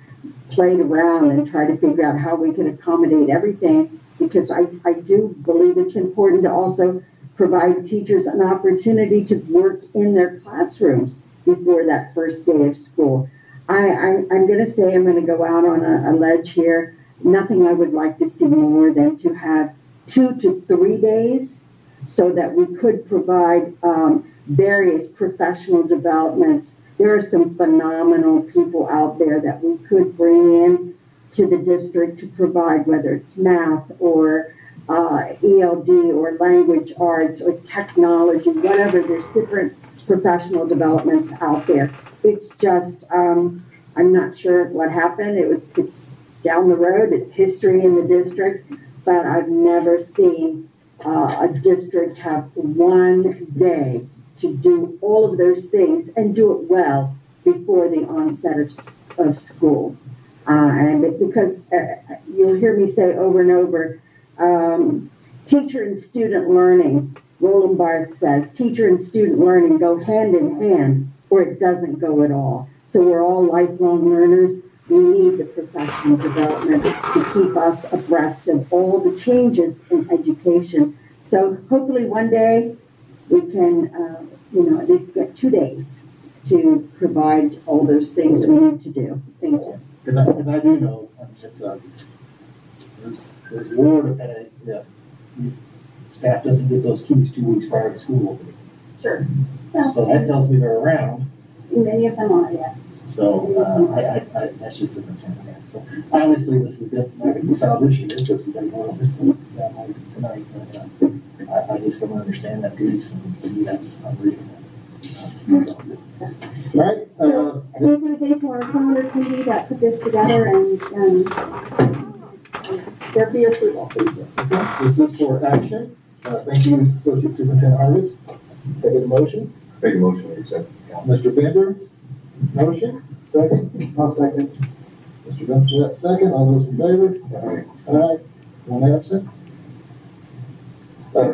played around and tried to figure out how we could accommodate everything, because I do believe it's important to also provide teachers an opportunity to work in their classrooms before that first day of school. I'm going to say, I'm going to go out on a ledge here. Nothing I would like to see more than to have 2 to 3 days so that we could provide various professional developments. There are some phenomenal people out there that we could bring in to the district to provide, whether it's math or ELD or language arts or technology, whatever. There's different professional developments out there. It's just, I'm not sure what happened. It's down the road. It's history in the district, but I've never seen a district have one day to do all of those things and do it well before the onset of school. And because you'll hear me say over and over, teacher and student learning, Roland Barthes says, teacher and student learning go hand in hand, or it doesn't go at all. So we're all lifelong learners. We need the professional development to keep us abreast of all the changes in education. So hopefully one day we can, at least get 2 days to provide all those things we need to do. Thank you. Because I do know, it's, there's war to pay if staff doesn't get those keys 2 weeks prior to school opening. Sure. So that tells me they're around. Many of them are, yes. So, that's just a concern I have. So obviously this is not going to be solved this year because we got more of this tonight. But I just don't understand that piece, and to me that's unreasonable. Right? So these are the dates to our calendar committee that put this together, and they're for your approval. Thank you. This is for action. Thank you, Associate Superintendent Harvest. Take a motion. Make a motion to accept. Mr. Bender, motion. Second. I'll second. Mr. Vincent, second. All those in favor? Aye. One absent.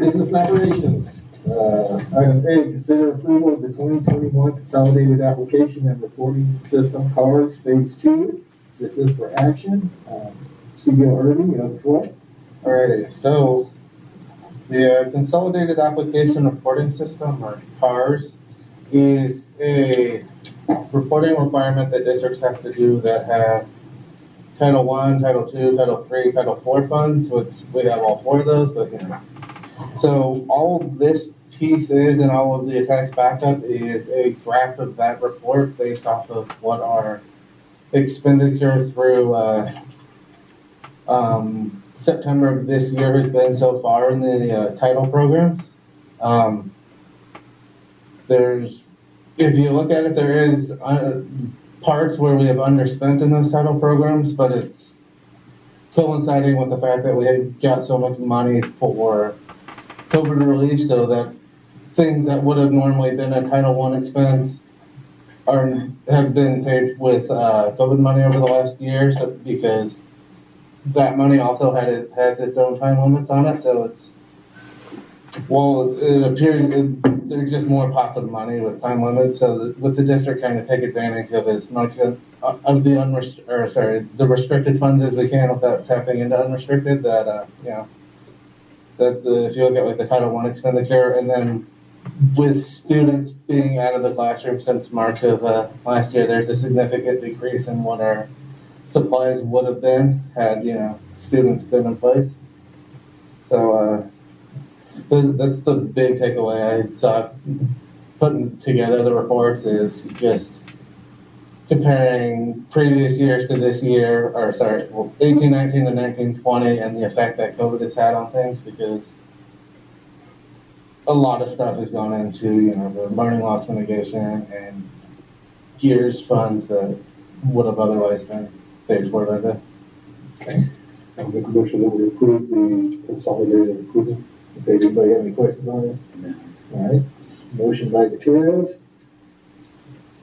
Business operations. Item A, consider approval of the 2021 Consolidated Application and Reporting System CARS Phase 2. This is for action. Cbo Irving, you have the floor. Alrighty, so the Consolidated Application Reporting System, or CARS, is a reporting requirement that districts have to do that have Title I, Title II, Title III, Title IV funds, which we have all 4 of those, but So all this piece is, and all of the attached backup is a draft of that report based off of what our expenditure through September of this year has been so far in the title programs. If you look at it, there is parts where we have underspent in those title programs, but it's coinciding with the fact that we had got so much money for COVID relief, so that things that would have normally been a Title I expense have been paid with COVID money over the last year, so because that money also has its own time limits on it, so it appears there's just more pots of money with time limits, so with the district trying to take advantage of as much of the restricted funds as we can without tapping into unrestricted, that if you look at like the Title I expenditure, and then with students being out of the classroom since March of last year, there's a significant decrease in what our supplies would have been had students been in place. So that's the big takeaway I saw putting together the reports, is just comparing previous years to this year, 18, 19 to 19, 20, and the effect that COVID has had on things, because a lot of stuff has gone into, the learning loss mitigation and GEARS funds that would have otherwise been paid for by the. Okay. I'll make a motion that we approve the consolidated approval. Okay, anybody have any questions on it? No. All right. Motion by Gutierrez.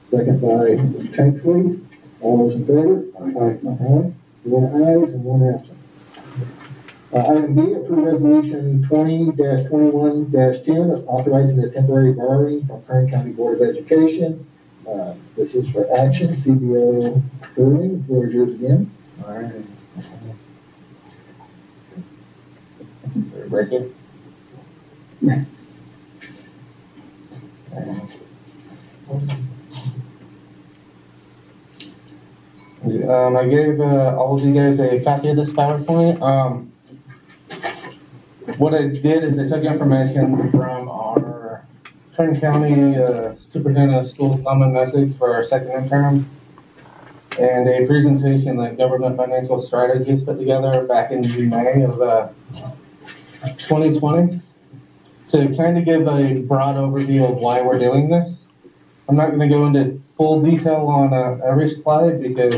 Second by Tanksley. All those in favor? Aye. 1 ayes and 1 absent. Item B, approve resolution 20-21-10, authorizing the temporary borrowing from Kern County Board of Education. This is for action. Cbo Irving, the floor is yours again. All right. Break it. I gave all of you guys a copy of this PowerPoint. What I did is I took information from our Kern County Superintendent of Schools common message for our second interim, and a presentation that Government Financial Strategies put together back in May of 2020 to kind of give a broad overview of why we're doing this. I'm not going to go into full detail on every slide because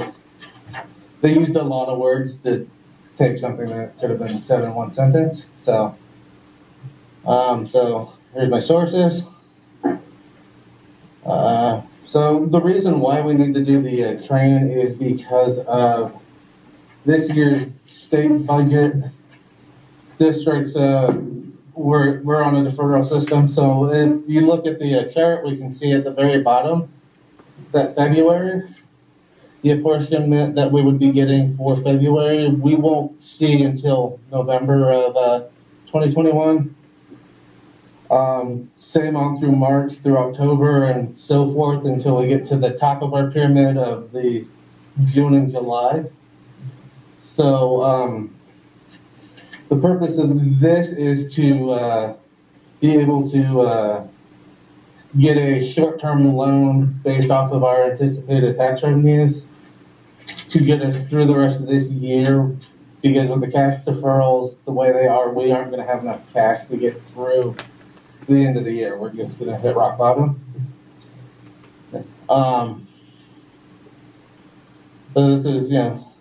they used a lot of words to take something that could have been said in one sentence. So here's my sources. So the reason why we need to do the train is because of this year's state budget. Districts, we're on a deferral system. So if you look at the chart, we can see at the very bottom that February, the apportionment that we would be getting for February, we won't see until November of 2021. Same on through March, through October, and so forth until we get to the top of our pyramid of the June and July. So the purpose of this is to be able to get a short-term loan based off of our anticipated tax revenues to get us through the rest of this year, because with the cash deferrals the way they are, we aren't going to have enough cash to get through the end of the year. We're just going to hit rock bottom. So this is,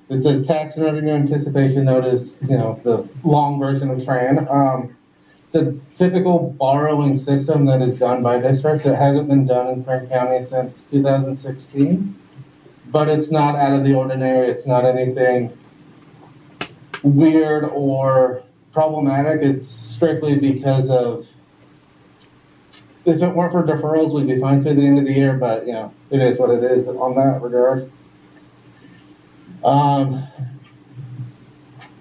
it's a tax and revenue anticipation notice, the long version of TRAN. It's a typical borrowing system that is done by districts. It hasn't been done in Kern County since 2016, but it's not out of the ordinary. It's not anything weird or problematic. It's strictly because of, if it weren't for deferrals, we'd be fine through the end of the year, but it is what it is on that regard.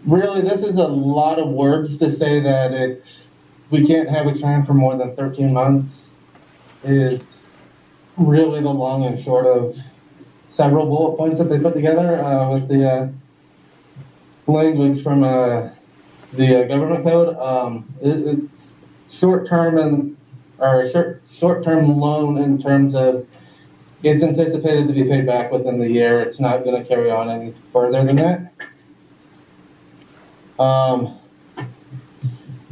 Really, this is a lot of words to say that we can't have a TRAN for more than 13 months is really the long and short of several bullet points that they put together with the language from the government code. It's short-term short-term loan in terms of it's anticipated to be paid back within the year. It's not going to carry on any further than that.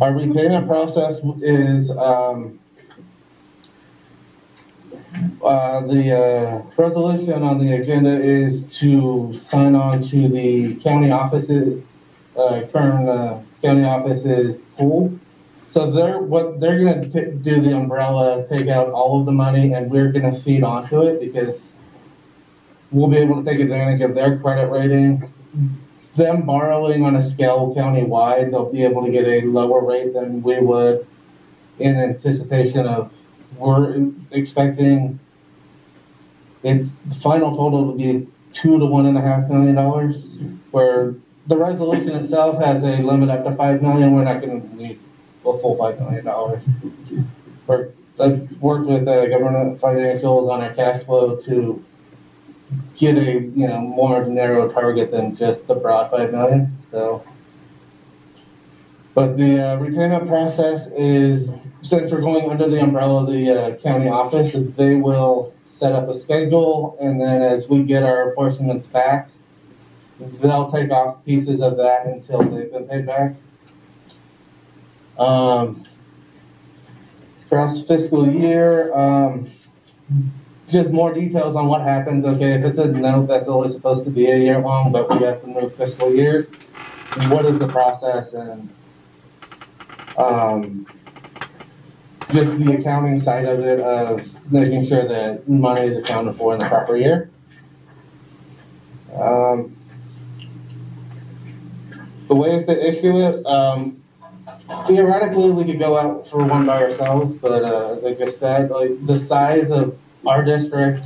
Our repayment process is the resolution on the agenda is to sign on to the county offices, current county offices pool. So they're going to do the umbrella, take out all of the money, and we're going to feed onto it because we'll be able to take advantage of their credit rating. Them borrowing on a scale county-wide, they'll be able to get a lower rate than we would in anticipation of, we're expecting the final total to be $2 to $1.5 million, where the resolution itself has a limit up to $5 million. We're not going to need a full $5 million. I've worked with government financials on our cash flow to get a more narrow target than just the broad $5 million. So, but the repayment process is, since we're going under the umbrella of the county office, they will set up a schedule, and then as we get our apportionments back, they'll take off pieces of that until they've been paid back. Across fiscal year, just more details on what happens. Okay, if it's a note that's only supposed to be a year long, but we have to move fiscal years, what is the process, and just the accounting side of it, of making sure that money is accounted for in the proper year. The ways to issue it, theoretically we could go out for one by ourselves, but as I just said, like the size of our district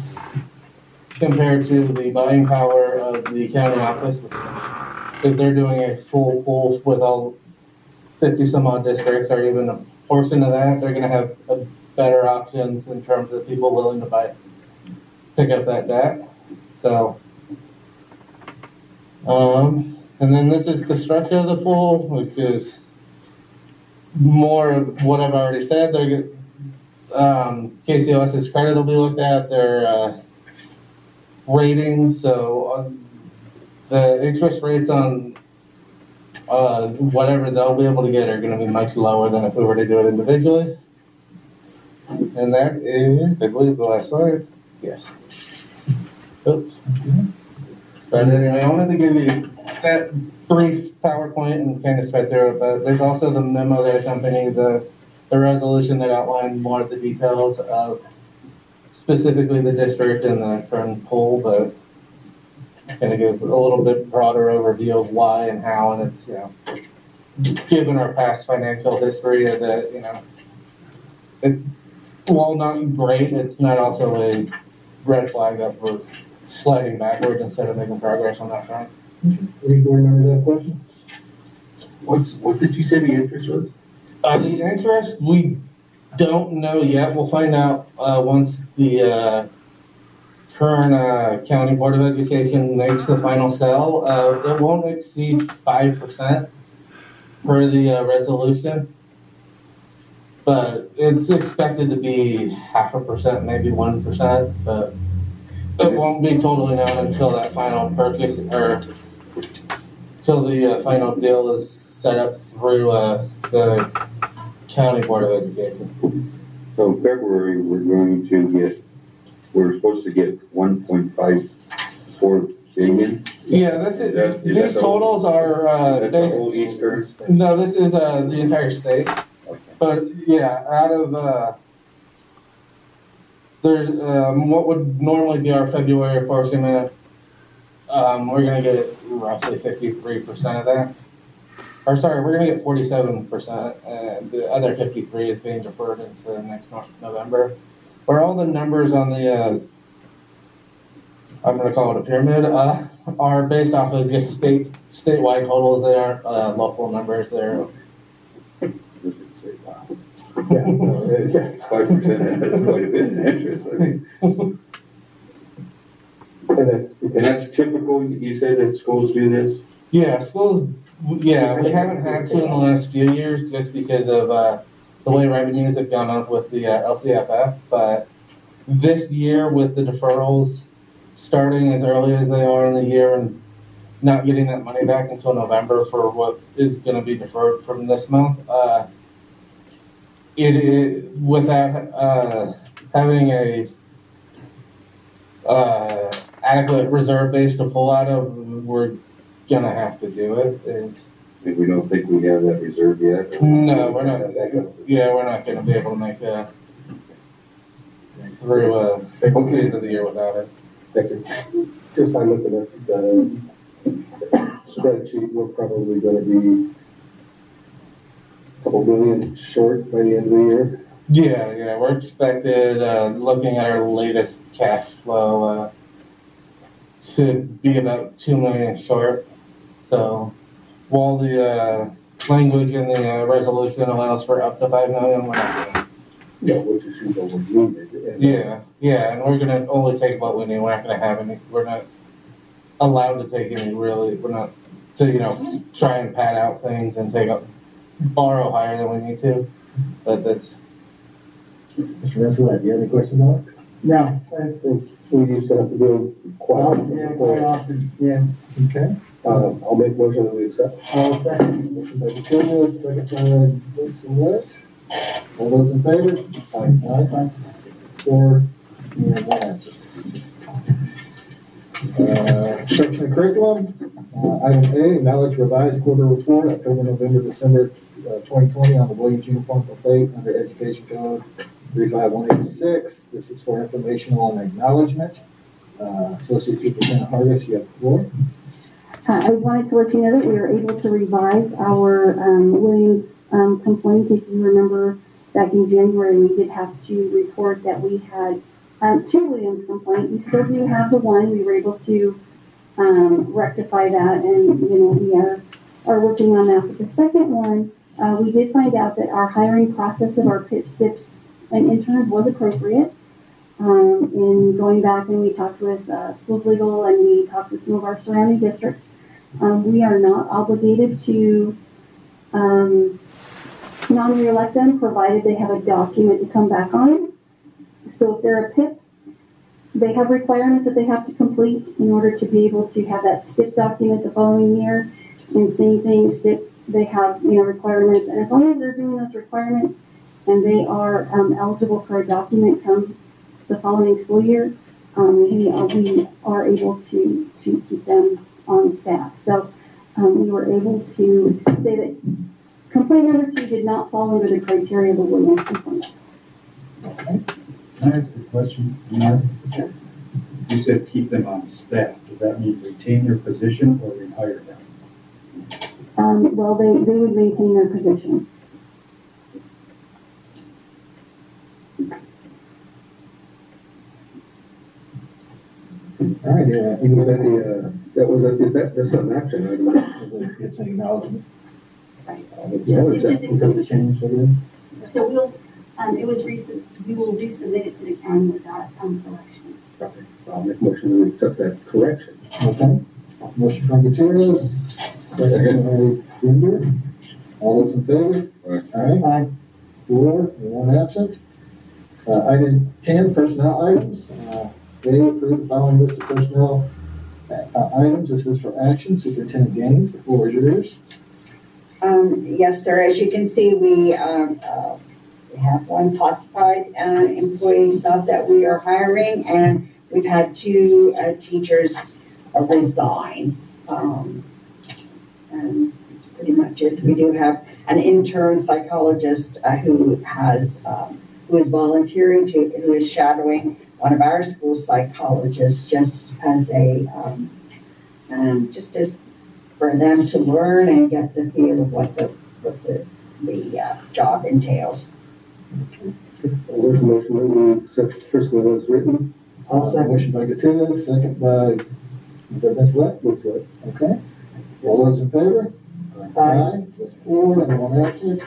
compared to the buying power of the county office, if they're doing a full pool with all 50 some odd districts, or even a portion of that, they're going to have better options in terms of people willing to pick up that debt. So, and then this is the structure of the pool, which is more of what I've already said. They're KCOS's credit will be looked at, their ratings. So the interest rates on whatever they'll be able to get are going to be much lower than if we were to do it individually. And that is, I believe, the last slide. Yes. Oops. But anyway, I wanted to give you that brief PowerPoint and kind of spread through it, but there's also the memo that accompanied the resolution that outlined more of the details of specifically the district and the current poll, but kind of give a little bit broader overview of why and how, and it's, given our past financial history of that, it, while not great, it's not also a red flag that we're sliding backwards instead of making progress on that front. Any board members have questions? What did you say the interest was? The interest, we don't know yet. We'll find out once the current County Board of Education makes the final sell. It won't exceed 5% per the resolution, but it's expected to be 0.5%, maybe 1%, but it won't be totally known until that final purchase or till the final deal is set up through the County Board of Education. So in February, we're supposed to get 1.54 billion. Yeah, these totals are That's the whole Eastern. no, this is the entire state. But yeah, out of there's what would normally be our February apportionment, we're gonna get roughly 53% of that. Or sorry, we're gonna get 47%, and the other 53 is being deferred into next November. Where all the numbers on the I'm gonna call it a pyramid, are based off of just statewide totals. They aren't local numbers. They're Yeah. 5%, that's quite a bit in interest. I mean, and that's typical, you said that schools do this? Yeah, schools, yeah, we haven't had to in the last few years just because of the way revenues have gone up with the LCFF. But this year with the deferrals starting as early as they are in the year and not getting that money back until November for what is going to be deferred from this month, without having a adequate reserve base to pull out of, we're gonna have to do it. And we don't think we have that reserve yet? No, we're not. Yeah, we're not gonna be able to make that through the end of the year without it. Thank you. Just by looking at the spreadsheet, we're probably gonna be a couple million short by the end of the year. Yeah, we're expected, looking at our latest cash flow, to be about 2 million short. So while the language in the resolution allows for up to 5 million, we're not gonna. Yeah, which is what we needed. Yeah, and we're gonna only take what we need. We're not gonna have any, we're not allowed to take any really, we're not to, try and pad out things and borrow higher than we need to. But that's. Mr. Rensselaer, do you have any questions on it? No, I think we just have to do quite quite often, yeah. Okay. I'll make a motion that we accept. I'll second. Motion by Katrina, second by Vince. All those in favor? Aye. 4, and 1 absent. Section of curriculum, item A, acknowledge revised quarter report, October, November, December 2020 on the Williams Uniform Complaint under Education Code 35186. This is for informational and acknowledgement. Associate Superintendent Hargis, you have the floor. I wanted to let you know that we were able to revise our Williams complaint. If you remember back in January, we did have to report that we had 2 Williams complaints. We still do have the one. We were able to rectify that, and we are working on that. But the second one, we did find out that our hiring process of our PIP, STIPs, and interns was appropriate. In going back and we talked with schools legal and we talked with some of our surrounding districts, we are not obligated to non-reelect them provided they have a document to come back on. So if they're a PIP, they have requirements that they have to complete in order to be able to have that STIP document the following year. And same thing, STIP, they have requirements, and as long as they're doing those requirements and they are eligible for a document come the following school year, we are able to keep them on staff. So, we were able to say that complaint number 2 did not fall under the criteria of the Williams complaint. Okay. Can I ask a question, Mark? You said keep them on staff. Does that mean retain their position or rehire them? Well, they would maintain their position. All right, anybody, That's not an action item. It's an acknowledgement. because it changed, I guess? So we will resubmit it to the county with that correction. Okay, I'll make a motion to accept that correction. Okay. Motion from Gutierrez, second by Bender. All those in favor? All right. Aye. 4, and 1 absent. Item 10, personnel items. They approve the following list of personnel items. This is for action. Superintendent Gaines, the floor is yours. Yes, sir. As you can see, we have one classified employee sub that we are hiring, and we've had 2 teachers resign. And that's pretty much it. We do have an intern psychologist who is volunteering who is shadowing one of our school psychologists just as for them to learn and get the feel of what the job entails. There's a motion that we accept the personnel as written. I'll second. Motion by Gutierrez, second by, is that Ms. Lett? Looks like. Okay. All those in favor? Aye. That's 4 and 1 absent.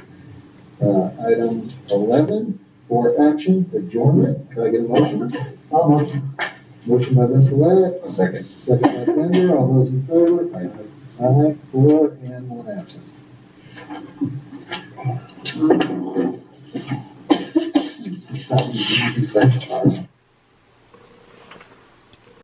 Item 11, for action, adjournment. Can I get a motion? I'll motion. Motion by Ms. Lett, A second. second by Bender. All those in favor? Aye. 4 and 1 absent. It's not easy, it's like ours.